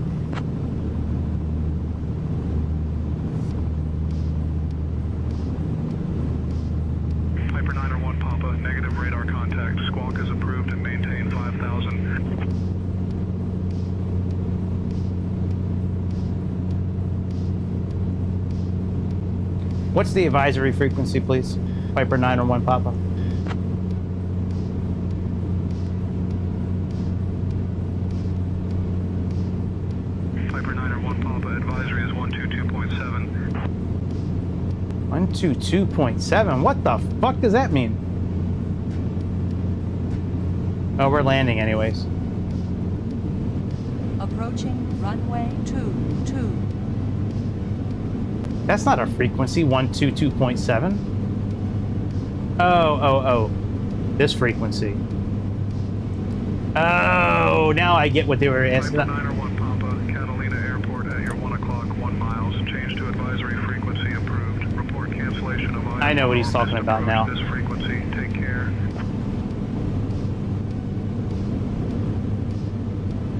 Piper 901 Papa, negative radar contact. Squawk is approved and maintain 5,000. What's the advisory frequency, please? Piper 901 Papa. Piper 901 Papa, advisory is 122.7. 122.7. What the fuck does that mean? Oh, we're landing anyways. Approaching runway 22. That's not a frequency, 122.7. Oh. This frequency. Oh, now I get what they were asking. Piper 901 Papa, Catalina Airport at your 1 o'clock, 1 miles. Change to advisory frequency approved. Report cancellation of I know what he's talking about now. This frequency, take care.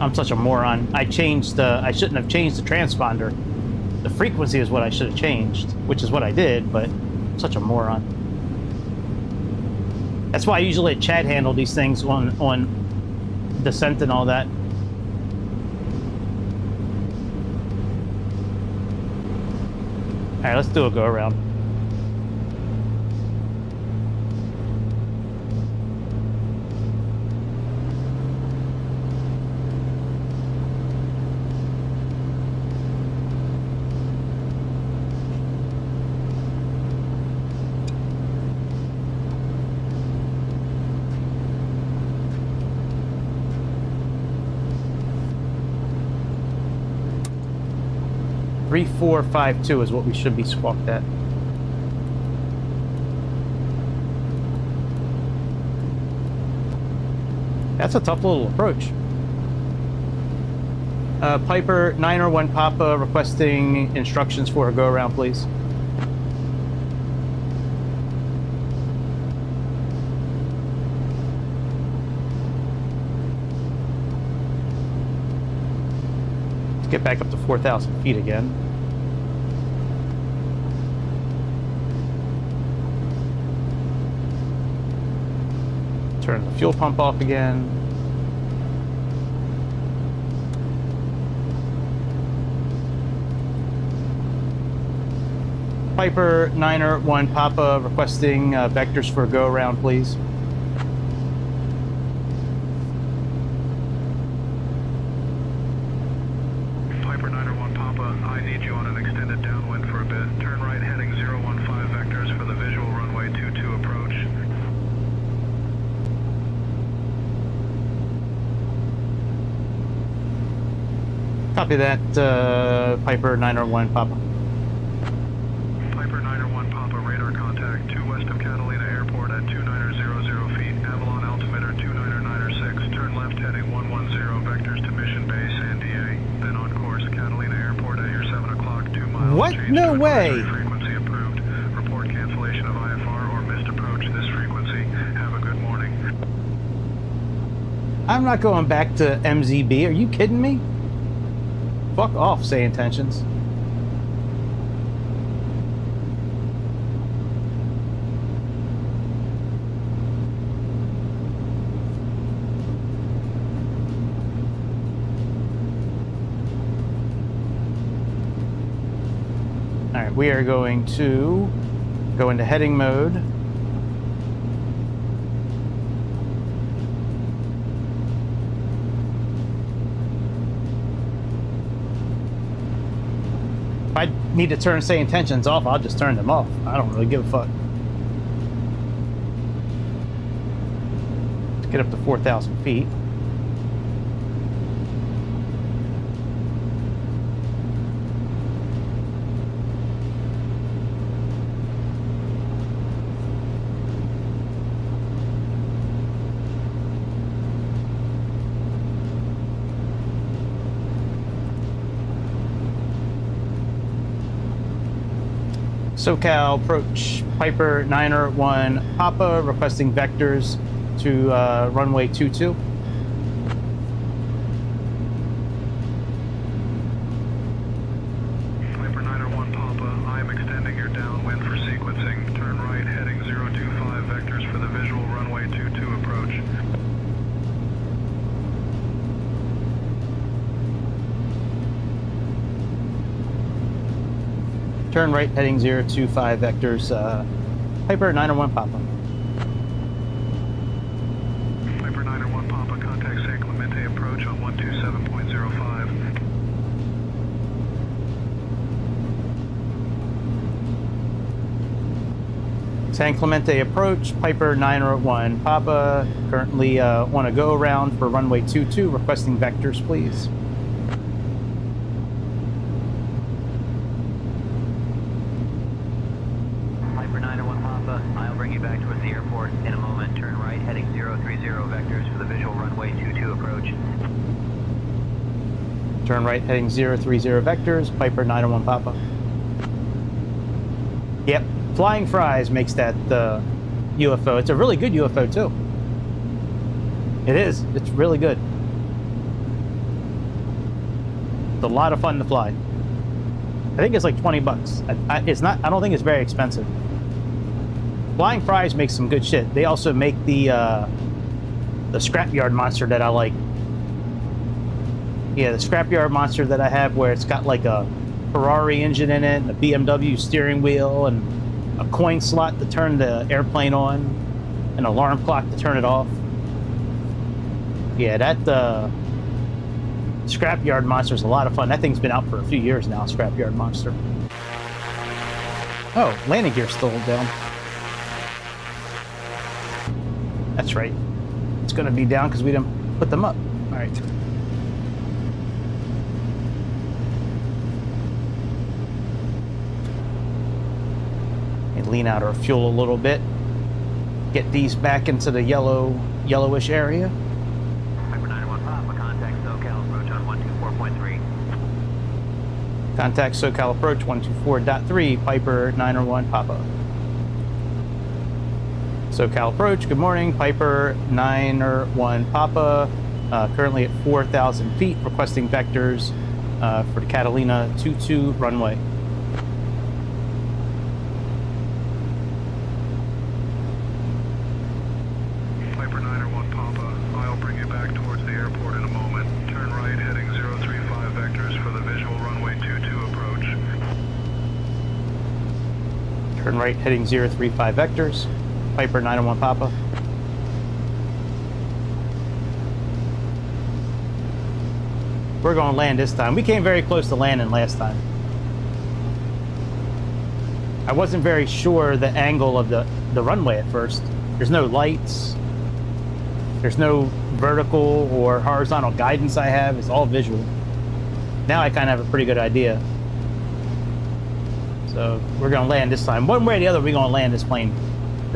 I'm such a moron. I shouldn't have changed the transponder. The frequency is what I should have changed, which is what I did, but I'm such a moron. That's why I usually let Chad handle these things on descent and all that. All right, let's do a go around. 3452 is what we should be squawked at. That's a tough little approach. Piper 901 Papa requesting instructions for a go-around, please. Let's get back up to 4,000 feet again. Turn the fuel pump off again. Piper 901 Papa requesting vectors for a go-around, please. Piper 901 Papa, I need you on an extended downwind for a bit. Turn right heading 015 vectors for the visual runway 22 approach. Copy that, Piper 901 Papa. Piper 901 Papa, radar contact 2 west of Catalina Airport at 2900 feet. Avalon altimeter 29906. Turn left heading 110 vectors to Mission Bay, San Diego. Then on course, Catalina Airport at your 7 o'clock, 2 miles. What? Change No to way! advisory frequency approved. Report cancellation of IFR or missed approach this frequency. Have a good morning. I'm not going back to MZB. Are you kidding me? Fuck off, say intentions. All right, we are going to go into heading mode. If I need to turn say intentions off, I'll just turn them off. I don't really give a fuck. Let's get up to 4,000 feet. SoCal approach, Piper 901 Papa requesting vectors to runway 22. Piper 901 Papa, I am extending your downwind for sequencing. Turn right heading 025 vectors for the visual runway 22 approach. Turn right heading 025 vectors, Piper 901 Papa. Piper 901 Papa, contact San Clemente approach on 127.05. San Clemente approach, Piper 901 Papa. Currently want to go around for runway 22, requesting vectors, please. Piper 901 Papa, I'll bring you back towards the airport in a moment. Turn right heading 030 vectors for the visual runway 22 approach. Turn right heading 030 vectors, Piper 901 Papa. Yep, Flying Fries makes that UFO. It's a really good UFO too. It is. It's really good. It's a lot of fun to fly. I think it's like 20 bucks. It's not. I don't think it's very expensive. Flying Fries makes some good shit. They also make the Scrapyard Monster that I like. Yeah, the Scrapyard Monster that I have, where it's got like a Ferrari engine in it, and a BMW steering wheel, and a coin slot to turn the airplane on, an alarm clock to turn it off. Yeah, that Scrapyard Monster is a lot of fun. That thing's been out for a few years now, Scrapyard Monster. Oh, landing gear's still down. That's right. It's going to be down because we didn't put them up. All right. Let me lean out our fuel a little bit. Get these back into the yellowish area. Piper 901 Papa, contact SoCal approach on 124.3. Contact SoCal approach 124.3, Piper 901 Papa. SoCal approach, good morning, Piper 901 Papa. Currently at 4,000 feet, requesting vectors for the Catalina 22 runway. Piper 901 Papa, I'll bring you back towards the airport in a moment. Turn right, heading 035 vectors for the visual runway 22 approach. Turn right, heading 035 vectors, Piper 901 Papa. We're going to land this time. We came very close to landing last time. I wasn't very sure the angle of the runway at first. There's no lights. There's no vertical or horizontal guidance I have. It's all visual. Now I kind of have a pretty good idea. So we're going to land this time. One way or the other, we're going to land this plane.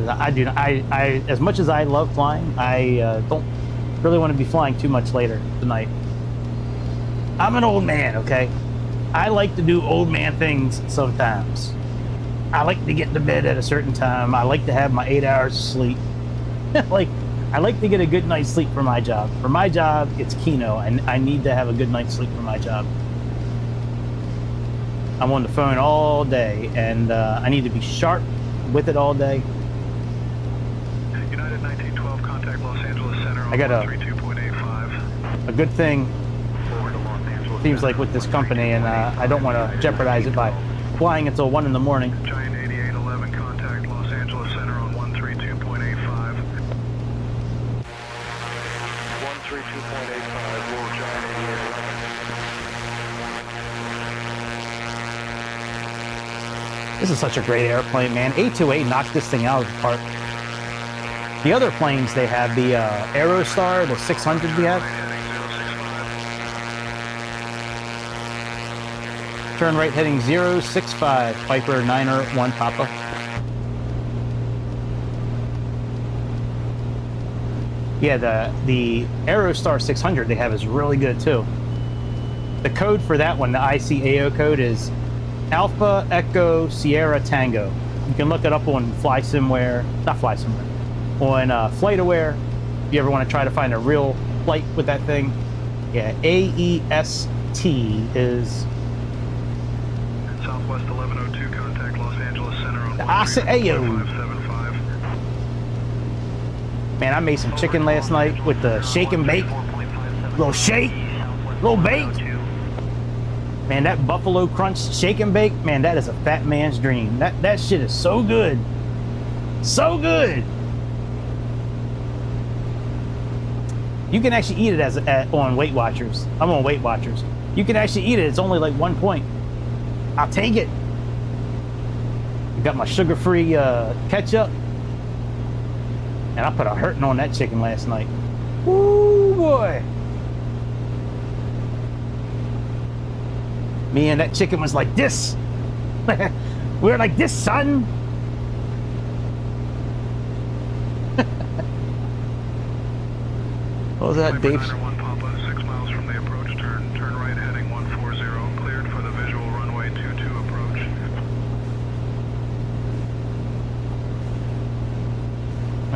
I as much as I love flying, I don't really want to be flying too much later tonight. I'm an old man, okay? I like to do old man things sometimes. I like to get to bed at a certain time. I like to have my 8 hours of sleep. I like to get a good night's sleep for my job. For my job, it's Kino, and I need to have a good night's sleep for my job. I'm on the phone all day, and I need to be sharp with it all day. United 1912, contact Los Angeles Center on I got 132.85. a good thing. Forward to Los Angeles Seems Center like with this on company, and I don't want to jeopardize it by flying until 1 in the morning. Giant 8811, contact Los Angeles Center on 132.85. 132.85, roll Giant 8811. This is such a great airplane, man. A2A knocked this thing out of the park. The other planes, they have the Aerostar, the 600 we have. Turn right heading 065, Piper 901 Papa. Yeah, the Aerostar 600 they have is really good too. The code for that one, the ICAO code, is Alpha Echo Sierra Tango. You can look it up on FlySimware, not FlySimware, on FlightAware. If you ever want to try to find a real flight with that thing, yeah, AEST is Southwest 1102, contact Los Angeles Center on the ICAO. 132.575. Man, I made some chicken last night with the shake and bake. Little shake, little bake. Man, that Buffalo Crunch shake and bake, man, that is a fat man's dream. That shit is so good. So good. You can actually eat it on Weight Watchers. I'm on Weight Watchers. You can actually eat it. It's only like 1 point. I'll take it. I got my sugar-free ketchup. And I put a hurting on that chicken last night. Woo, boy. Me and that chicken was like this. We're like this, son. What was that, Piper Dave? 901 Papa, 6 miles from the approach turn. Turn right heading 140, cleared for the visual runway 22 approach.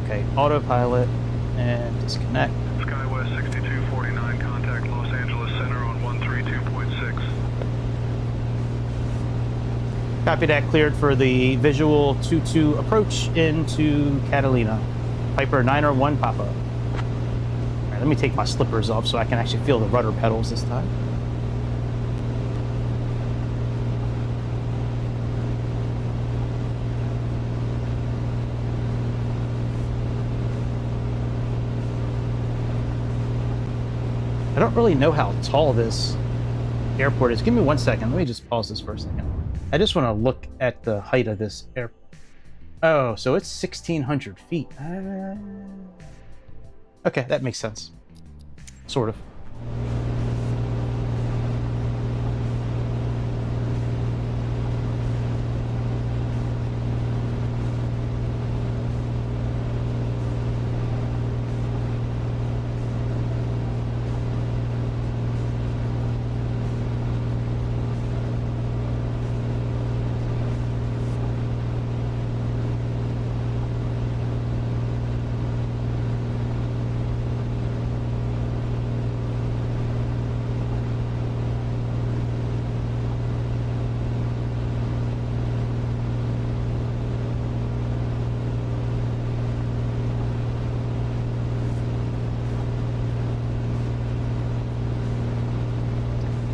Okay, autopilot and disconnect. Skywest 6249, contact Los Angeles Center on 132.6. Copy that, cleared for the visual 22 approach into Catalina. Piper 901 Papa. All right, let me take my slippers off so I can actually feel the rudder pedals this time. I don't really know how tall this airport is. Give me 1 second. Let me just pause this for a second. I just want to look at the height of this airport. Oh, so it's 1,600 feet. Okay, that makes sense. Sort of.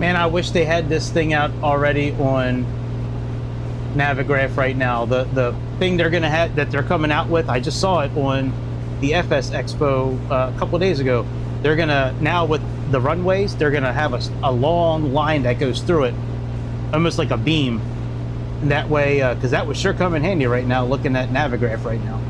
Man, I wish they had this thing out already on Navigraph right now. The thing they're gonna have that they're coming out with, I just saw it on the FS Expo a couple of days ago. They're gonna now with the runways, they're gonna have a long line that goes through it, almost like a beam. And that way, because that would sure come in handy right now. Looking at Navigraph right now.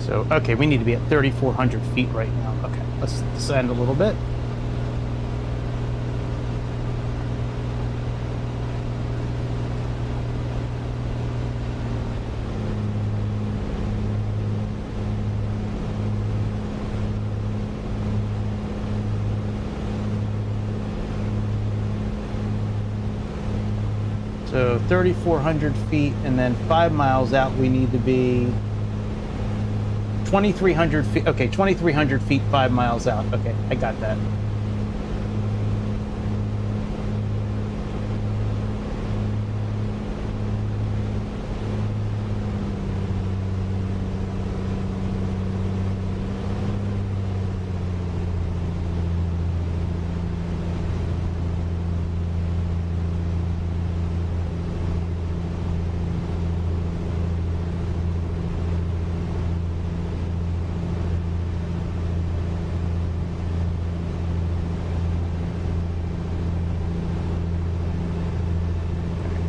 So, okay, we need to be at 3,400 feet right now. Okay, let's descend a little bit. So 3,400 feet, and then 5 miles out, we need to be 2,300 feet. Okay, 2,300 feet, 5 miles out. Okay, I got that.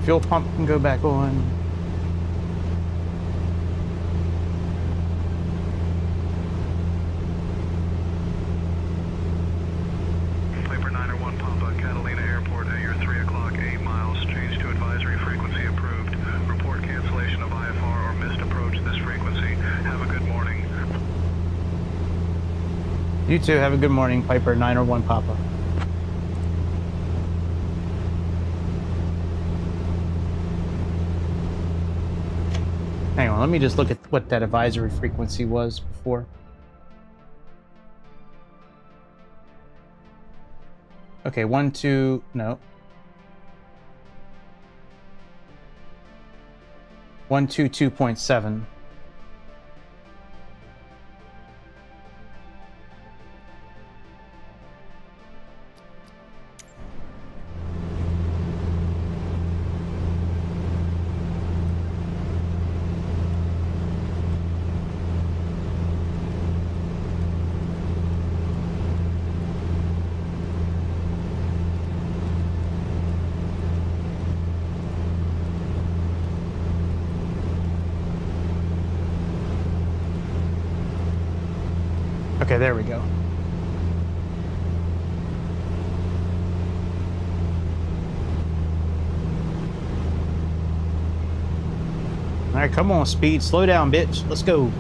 Fuel pump can go back on. Piper 901 Papa, Catalina Airport at your 3 o'clock, 8 miles. Change to advisory frequency approved. Report cancellation of IFR or missed approach this frequency. Have a good morning. You too, have a good morning, Piper 901 Papa. Hang on, let me just look at what that advisory frequency was before. Okay, 1, 2, no. 122.7. Okay, there we go. All right, come on, speed. Slow down, bitch. Let's go.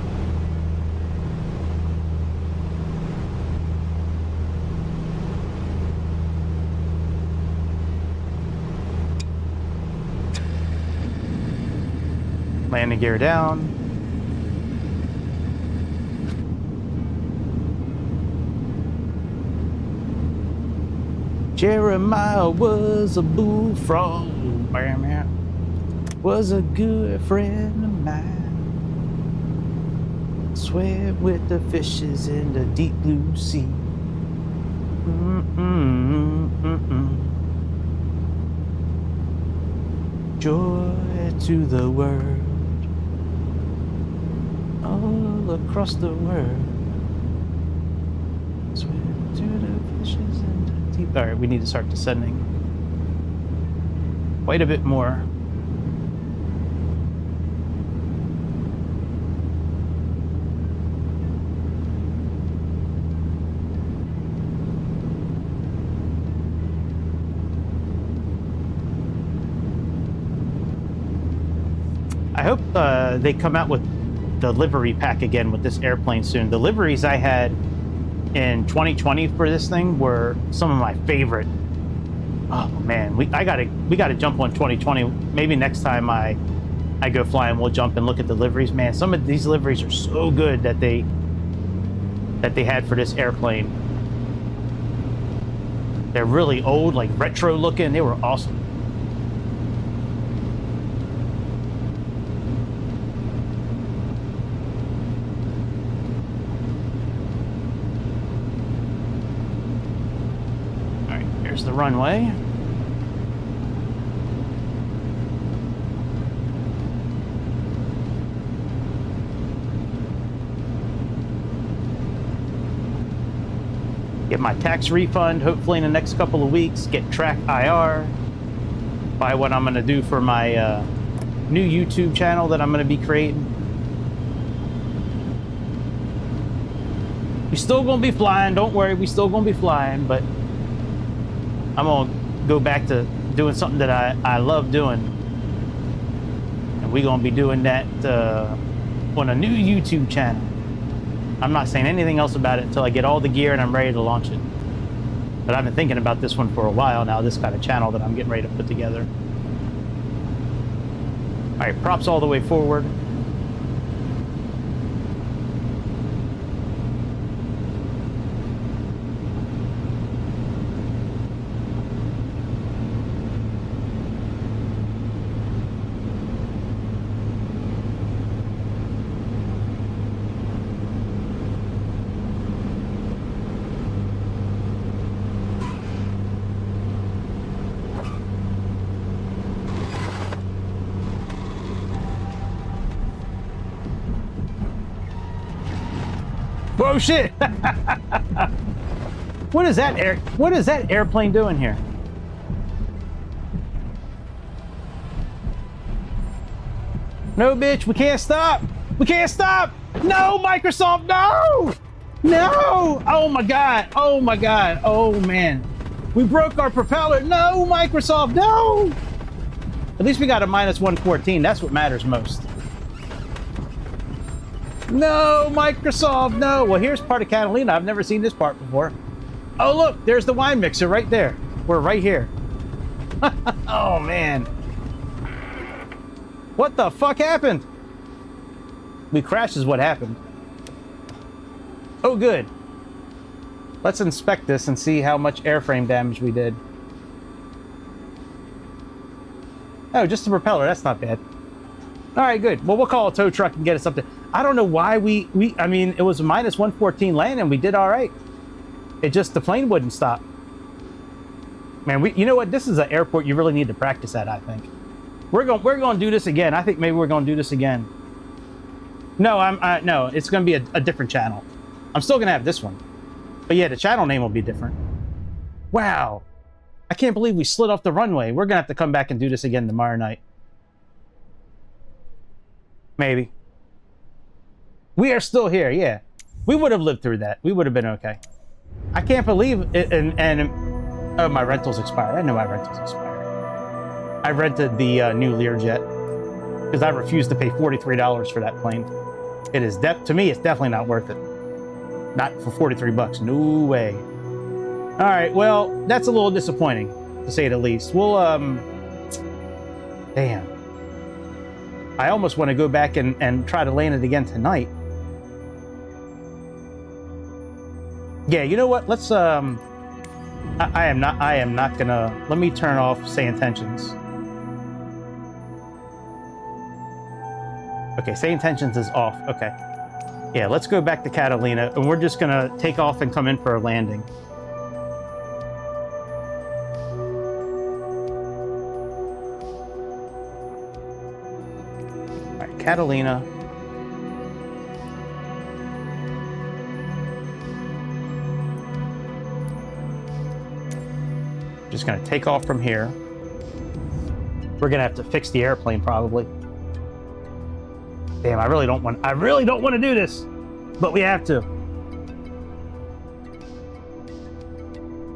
Landing gear down. Jeremiah was a bullfrog, was a good friend of mine. Swam with the fishes in the deep blue sea. Joy to the world, all across the world. Swim to the fishes in the deep. All right, we need to start descending quite a bit more. I hope they come out with the livery pack again with this airplane soon. The liveries I had in 2020 for this thing were some of my favorite. Oh man, we gotta jump on 2020. Maybe next time I go flying, we'll jump and look at the liveries. Man, some of these liveries are so good that they had for this airplane. They're really old, like retro looking. They were awesome. All right, here's the runway. Get my tax refund hopefully in the next couple of weeks. Get track IR. Buy what I'm going to do for my new YouTube channel that I'm going to be creating. We're still going to be flying. Don't worry, we still going to be flying. But I'm going to go back to doing something that I love doing. And we're going to be doing that on a new YouTube channel. I'm not saying anything else about it until I get all the gear and I'm ready to launch it. But I've been thinking about this one for a while now, this kind of channel that I'm getting ready to put together. All right, props all the way forward. Whoa, shit! What is that airplane doing here? No, bitch, we can't stop! We can't stop! No, Microsoft, no! No! Oh my god, oh my god, oh man. We broke our propeller. No, Microsoft, no! At least we got a -114, that's what matters most. No, Microsoft, no. Well, here's part of Catalina. I've never seen this part before. Oh, look, there's the wine mixer right there. We're right here. Oh, man. What the fuck happened? We crashed is what happened. Oh, good. Let's inspect this and see how much airframe damage we did. Oh, just the propeller. That's not bad. All right, good. Well, we'll call a tow truck and get us up there. I don't know why I mean, it was a -114 landing. We did all right. It just, the plane wouldn't stop. Man, you know what? This is an airport you really need to practice at, I think. We're going to do this again. I think maybe we're going to do this again. No, no, it's going to be a different channel. I'm still going to have this one. But yeah, the channel name will be different. Wow. I can't believe we slid off the runway. We're going to have to come back and do this again tomorrow night. Maybe. We are still here, yeah. We would have lived through that. We would have been okay. I can't believe it, and oh, my rental's expired. I know my rental's expired. I rented the new Learjet because I refuse to pay $43 for that plane. It is to me, it's definitely not worth it. Not for 43 bucks. No way. All right, well, that's a little disappointing, to say the least. We'll, damn. I almost want to go back and try to land it again tonight. Yeah, you know what? Let's, I am not gonna, let me turn off say intentions. Okay, say intentions is off, okay. Yeah, let's go back to Catalina, and we're just gonna take off and come in for a landing. All right, Catalina. Just gonna take off from here. We're gonna have to fix the airplane probably. Damn, I really don't want to do this, but we have to.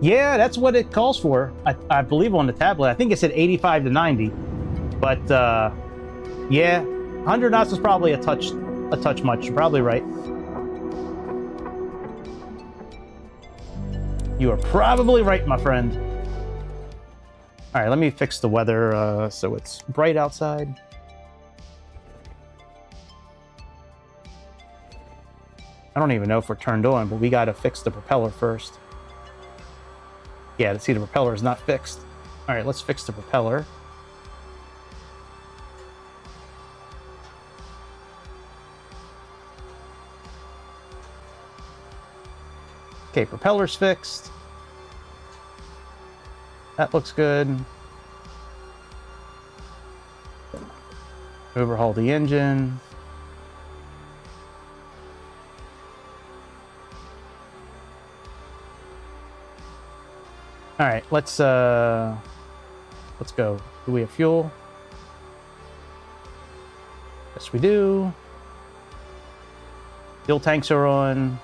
Yeah, that's what it calls for. I believe on the tablet. I think it said 85 to 90, but yeah, 100 knots is probably a touch a touch much. You're probably right. You are probably right, my friend. All right, let me fix the weather so it's bright outside. I don't even know if we're turned on, but we got to fix the propeller first. Yeah, see, the propeller is not fixed. All right, let's fix the propeller. Okay, propeller's fixed. That looks good. Overhaul the engine. All right, let's go. Do we have fuel? Yes, we do. Fuel tanks are on.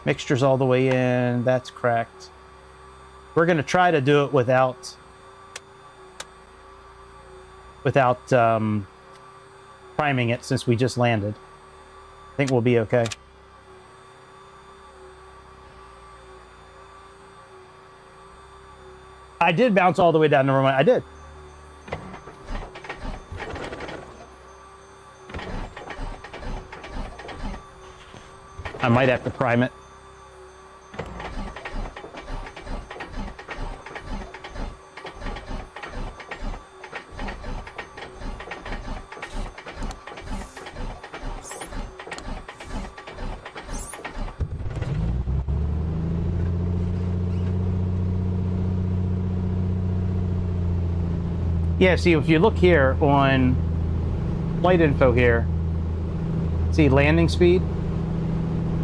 Mixture's all the way in. That's cracked. We're going to try to do it without priming it since we just landed. I think we'll be okay. I did bounce all the way down the runway. I did. I might have to prime it. Yeah, see, if you look here on flight info here, see landing speed,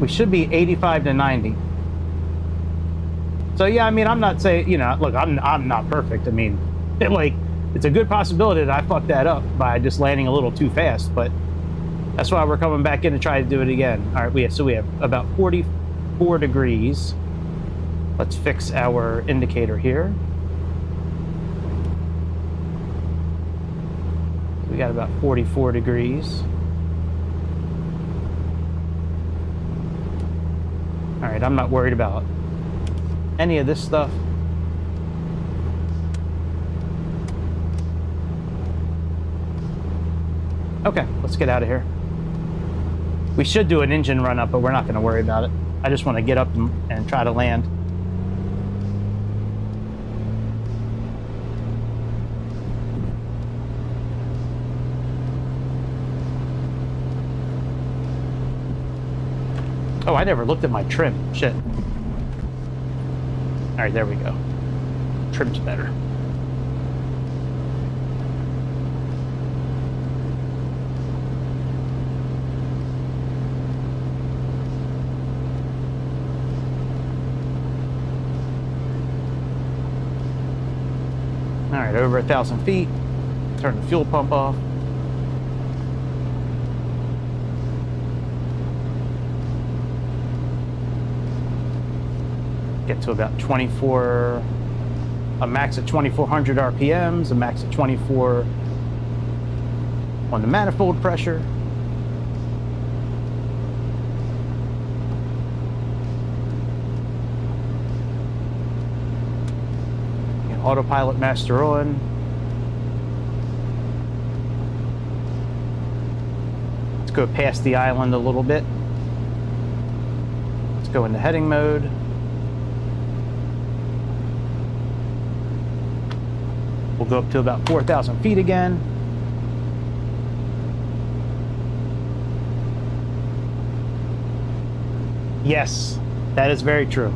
we should be 85 to 90. So yeah, I mean, I'm not saying, you know, look, I'm not perfect. I mean, it's a good possibility that I fucked that up by just landing a little too fast, but that's why we're coming back in to try to do it again. All right, so we have about 44 degrees. Let's fix our indicator here. We got about 44 degrees. All right, I'm not worried about any of this stuff. Okay, let's get out of here. We should do an engine run up, but we're not going to worry about it. I just want to get up and try to land. Oh, I never looked at my trim. Shit. All right, there we go. Trim's better. All right, over 1,000 feet. Turn the fuel pump off. Get to about 24, a max at 2,400 RPMs, a max at 24 on the manifold pressure. And autopilot master on. Let's go past the island a little bit. Let's go into heading mode. We'll go up to about 4,000 feet again. Yes, that is very true.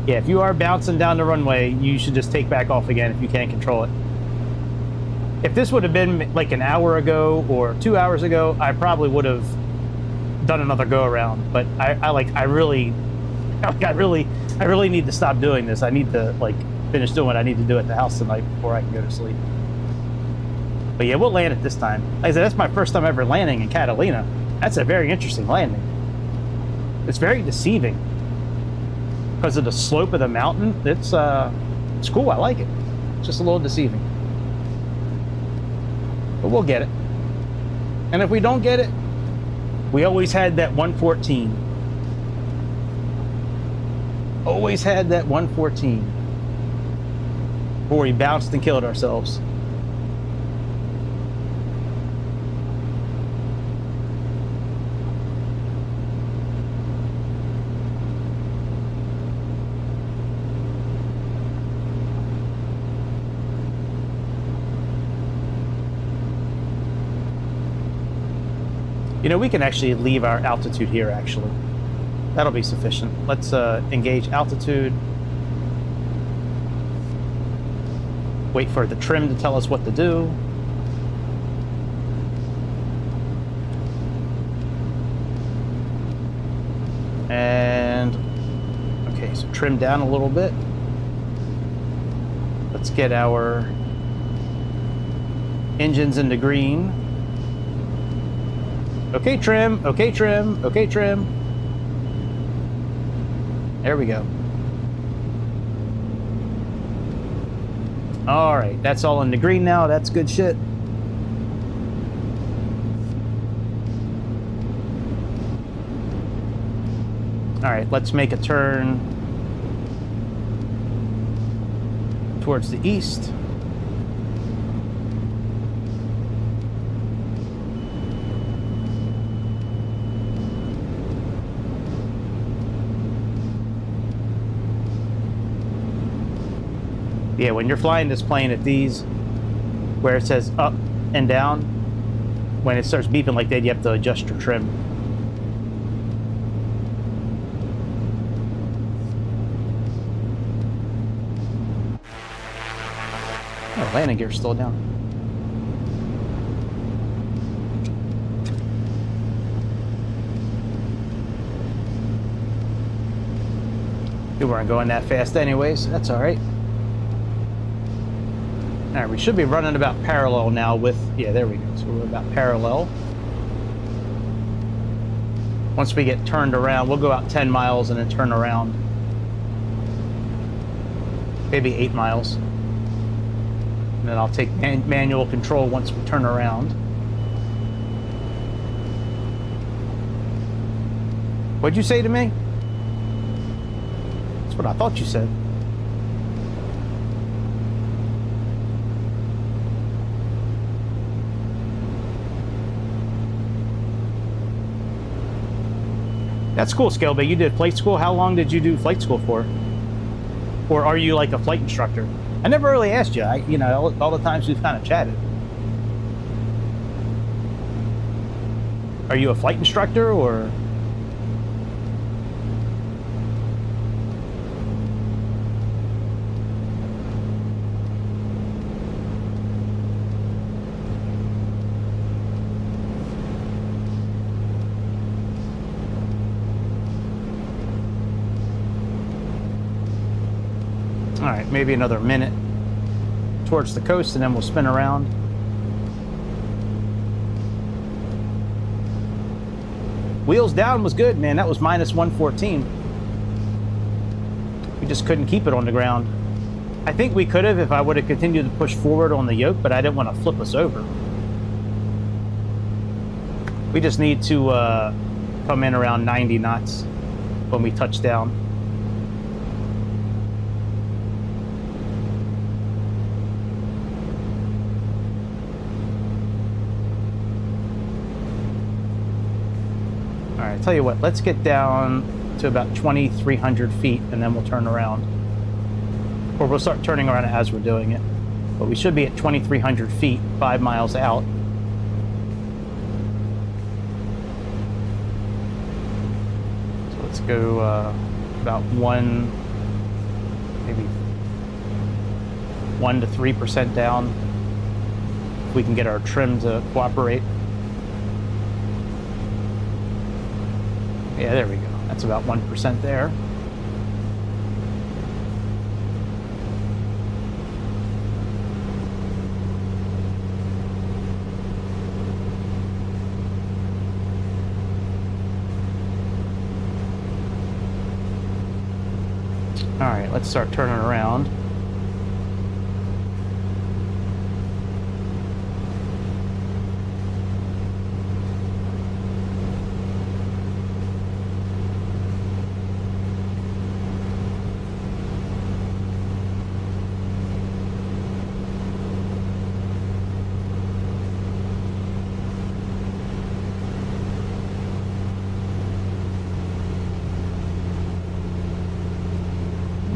Yeah, if you are bouncing down the runway, you should just take back off again if you can't control it. If this would have been like an hour ago or 2 hours ago, I probably would have done another go around. But I really need to stop doing this. I need to finish doing what I need to do at the house tonight before I can go to sleep. But yeah, we'll land it this time. Like I said, that's my first time ever landing in Catalina. That's a very interesting landing. It's very deceiving because of the slope of the mountain. It's cool. I like it. It's just a little deceiving, but we'll get it. And if we don't get it, we always had that 114. Always had that 114. Before we bounced and killed ourselves. You know, we can actually leave our altitude here, actually. That'll be sufficient. Let's engage altitude. Wait for the trim to tell us what to do. And, okay, so trim down a little bit. Let's get our engines into green. Okay, trim, okay, trim, okay, trim. There we go. All right, that's all in the green now. That's good shit. All right, let's make a turn towards the east. Yeah, when you're flying this plane at these, where it says up and down, when it starts beeping like that, you have to adjust your trim. Oh, landing gear's still down. We weren't going that fast anyways, that's all right. All right, we should be running about parallel now with, yeah, there we go. So we're about parallel. Once we get turned around, we'll go out 10 miles and then turn around. Maybe 8 miles. And then I'll take manual control once we turn around. What'd you say to me? That's what I thought you said. That's cool, Scalebay. You did flight school. How long did you do flight school for? Or are you like a flight instructor? I never really asked you. You know, all the times we've kind of chatted. Are you a flight instructor or? All right, maybe another minute towards the coast and then we'll spin around. Wheels down was good, man. That was minus 114. We just couldn't keep it on the ground. I think we could have if I would have continued to push forward on the yoke, but I didn't want to flip us over. We just need to come in around 90 knots when we touch down. All right, tell you what, let's get down to about 2,300 feet and then we'll turn around. Or we'll start turning around as we're doing it. But we should be at 2,300 feet, 5 miles out. So let's go about 1 to 3% down. If we can get our trim to cooperate. Yeah, there we go. That's about 1% there. All right, let's start turning around.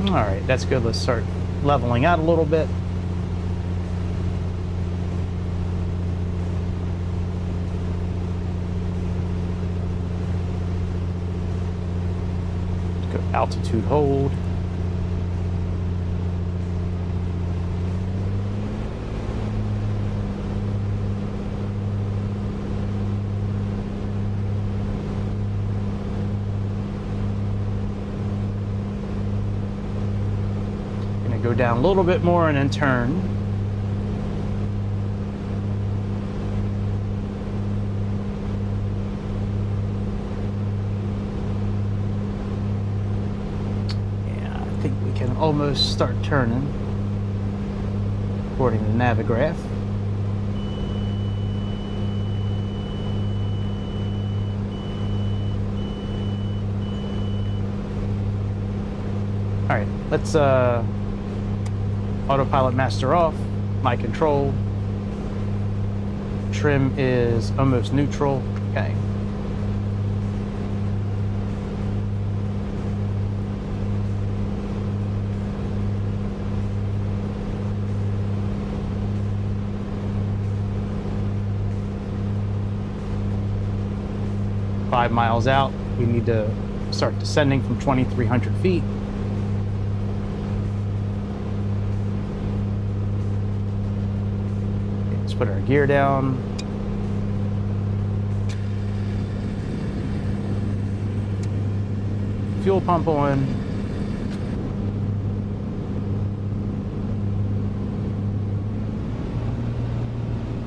All right, that's good. Let's start leveling out a little bit. Let's go altitude hold. Go down a little bit more and then turn. Yeah, I think we can almost start turning according to the Navigraph. All right, let's autopilot master off, my control. Trim is almost neutral. Okay. Five miles out, we need to start descending from 2,300 feet. Put our gear down. Fuel pump on.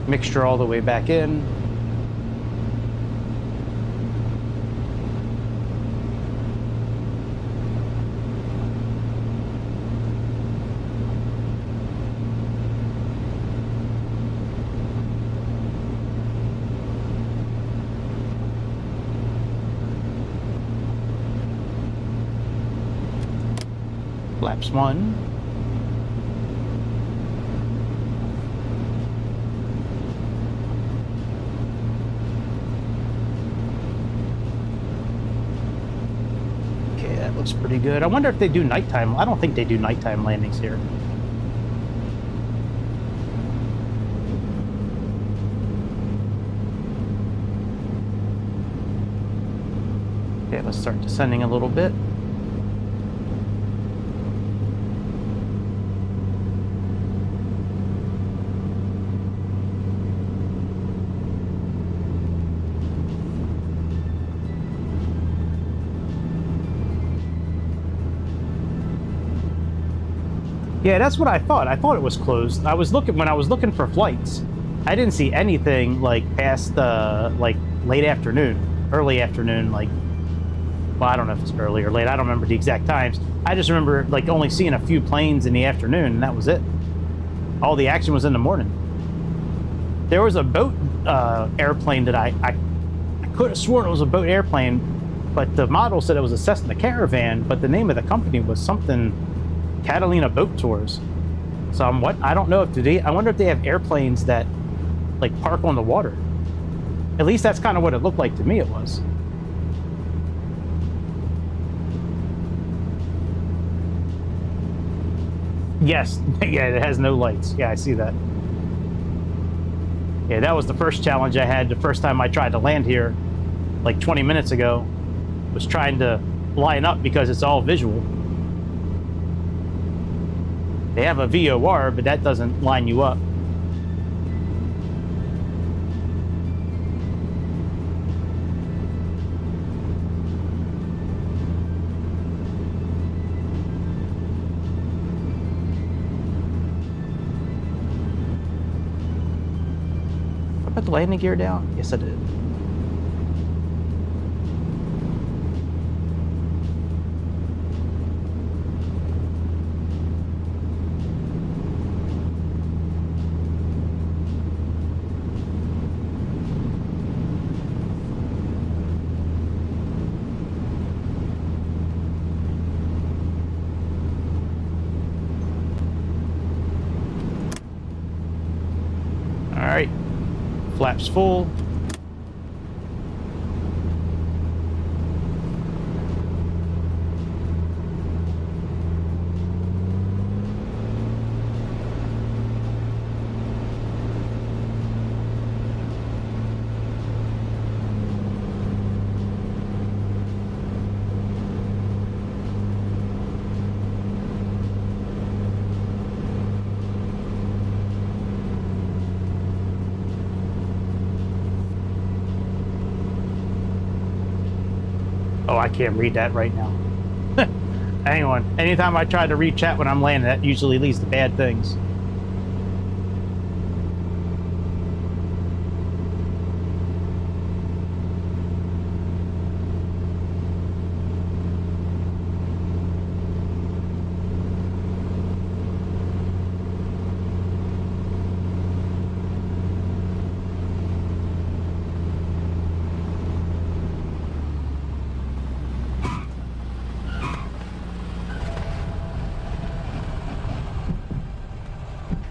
Mixture all the way back in. Flaps 1. Okay, that looks pretty good. I wonder if they do nighttime. I don't think they do nighttime landings here. Okay, let's start descending a little bit. Yeah, that's what I thought. I thought it was closed. I was looking when I was looking for flights. I didn't see anything like past the like late afternoon, early afternoon. Like, well, I don't know if it's early or late. I don't remember the exact times. I just remember like only seeing a few planes in the afternoon, and that was it. All the action was in the morning. There was a boat airplane that I could have sworn it was a boat airplane, but the model said it was a Cessna Caravan, but the name of the company was something. Catalina Boat Tours. So I don't know if I wonder if they have airplanes that like park on the water. At least that's kind of what it looked like to me. It was. Yes, yeah, it has no lights. Yeah, I see that. Yeah, that was the first challenge I had the first time I tried to land here, like 20 minutes ago, was trying to line up because it's all visual. They have a VOR, but that doesn't line you up. I put the landing gear down? Yes, I did. Flaps full. I can't read that right now. Hang on. Anytime I try to read chat when I'm landing, that usually leads to bad things.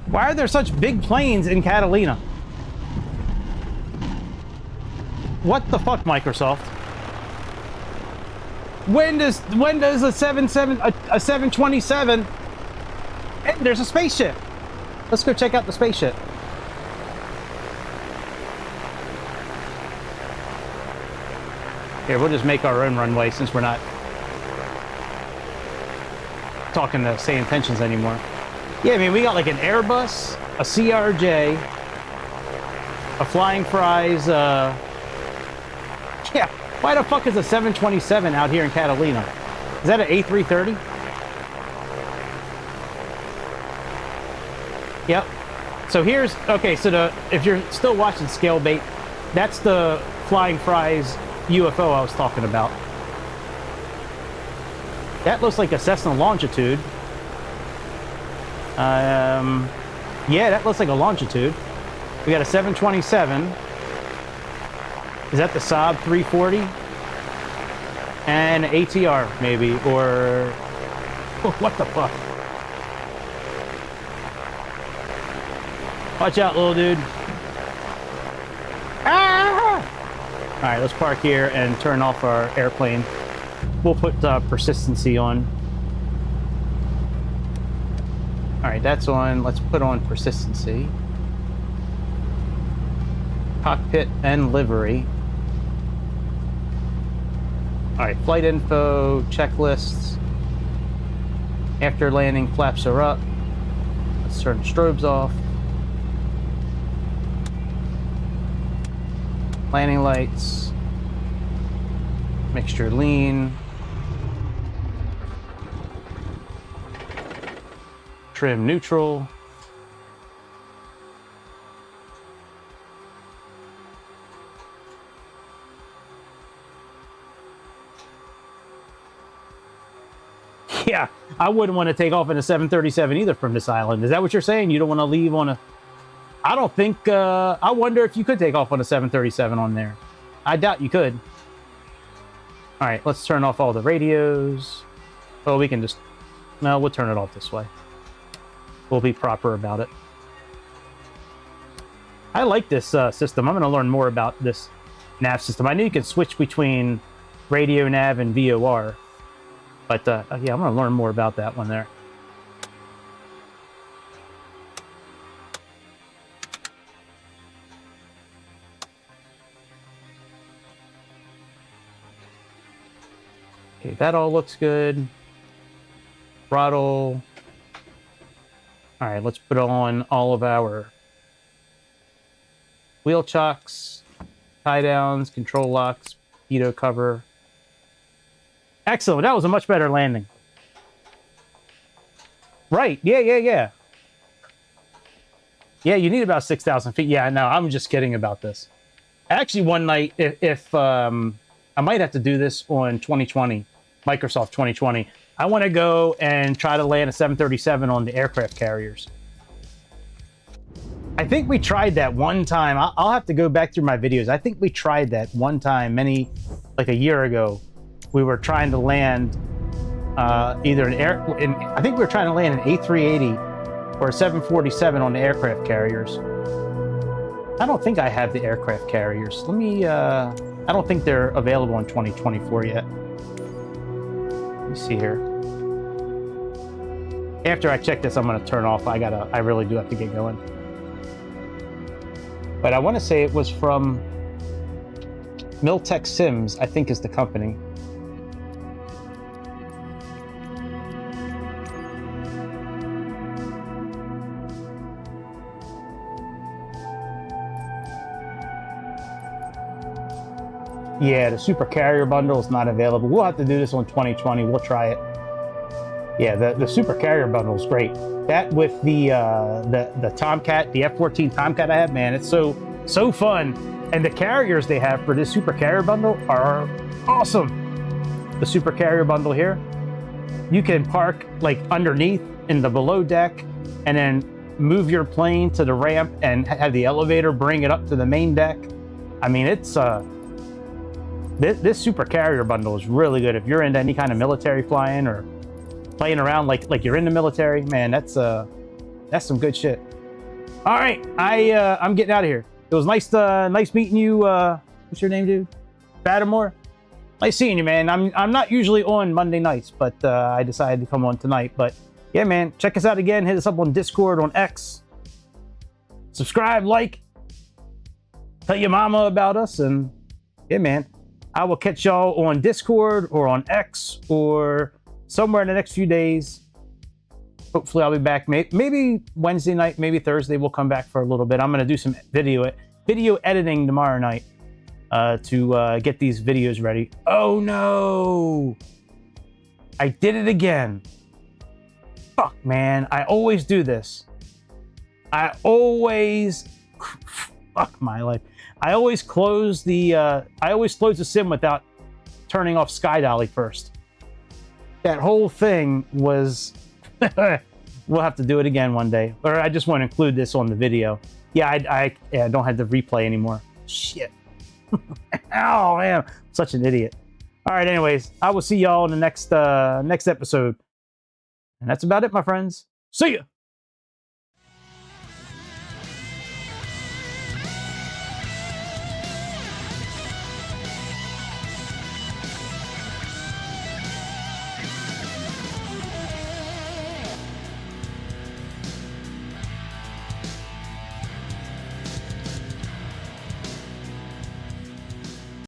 Why are there such big planes in Catalina? What the fuck, Microsoft? When does a 727? Hey, there's a spaceship. Let's go check out the spaceship. Here, we'll just make our own runway since we're not talking to Say Intentions anymore. Yeah, I mean, we got like an Airbus, a CRJ, a Flying Fries, yeah, why the fuck is a 727 out here in Catalina? Is that an A330? Yep. So here's, okay, so if you're still watching Scale Bait, that's the Flying Fries UFO I was talking about. That looks like a Cessna Longitude. Yeah, that looks like a Longitude. We got a 727. Is that the Saab 340? And ATR, maybe, or... Oh, what the fuck? Watch out, little dude. Ah! All right, let's park here and turn off our airplane. We'll put persistency on. All right, that's on. Let's put on persistency. Cockpit and livery. All right, flight info, checklists. After landing, flaps are up. Let's turn the strobes off. Landing lights. Mixture lean. Trim neutral. Yeah, I wouldn't want to take off in a 737 either from this island. Is that what you're saying? You don't want to leave on a... I don't think... I wonder if you could take off on a 737 on there. I doubt you could. All right, let's turn off all the radios. Oh, we can just... No, we'll turn it off this way. We'll be proper about it. I like this system. I'm going to learn more about this nav system. I knew you could switch between radio nav and VOR. But, yeah, I'm going to learn more about that one there. Okay, that all looks good. Throttle. All right, let's put on all of our wheel chocks, tie downs, control locks, pitot cover. Excellent. That was a much better landing. Right. Yeah. Yeah, you need about 6,000 feet. Yeah, no, I'm just kidding about this. Actually, one night, if I might have to do this on 2020, Microsoft 2020. I want to go and try to land a 737 on the aircraft carriers. I think we tried that one time. I'll have to go back through my videos. I think we tried that one time, like a year ago. We were trying to land either I think we were trying to land an A380 or a 747 on the aircraft carriers. I don't think I have the aircraft carriers. Let me, I don't think they're available in 2024 yet. Let me see here. After I check this, I'm going to turn off. I really do have to get going. But I want to say it was from Miltech Sims, I think is the company. Yeah, the super carrier bundle is not available. We'll have to do this on 2020. We'll try it. Yeah, the super carrier bundle is great. That with the Tomcat, the F-14 Tomcat I have, man, it's so fun. And the carriers they have for this super carrier bundle are awesome. The super carrier bundle here, you can park like underneath in the below deck, and then move your plane to the ramp and have the elevator bring it up to the main deck. I mean, it's this super carrier bundle is really good if you're into any kind of military flying or playing around like you're in the military. Man, that's some good shit. All right, I'm getting out of here. It was nice meeting you. What's your name, dude? Battermore. Nice seeing you, man. I'm not usually on Monday nights, but I decided to come on tonight. But yeah, man, check us out again. Hit us up on Discord, on X. Subscribe, like, tell your mama about us, and yeah, man, I will catch y'all on Discord or on X or somewhere in the next few days. Hopefully I'll be back. Maybe Wednesday night, maybe Thursday. We'll come back for a little bit. I'm going to do some video editing tomorrow night to get these videos ready. Oh no! I did it again. Fuck, man. I always do this. Fuck my life. I always close the sim without turning off Skydolly first. That whole thing was... We'll have to do it again one day. Or I just want to include this on the video. Yeah, I don't have to replay anymore. Shit. Oh, man. I'm such an idiot. All right, anyways. I will see y'all in the next episode. And that's about it, my friends. See ya!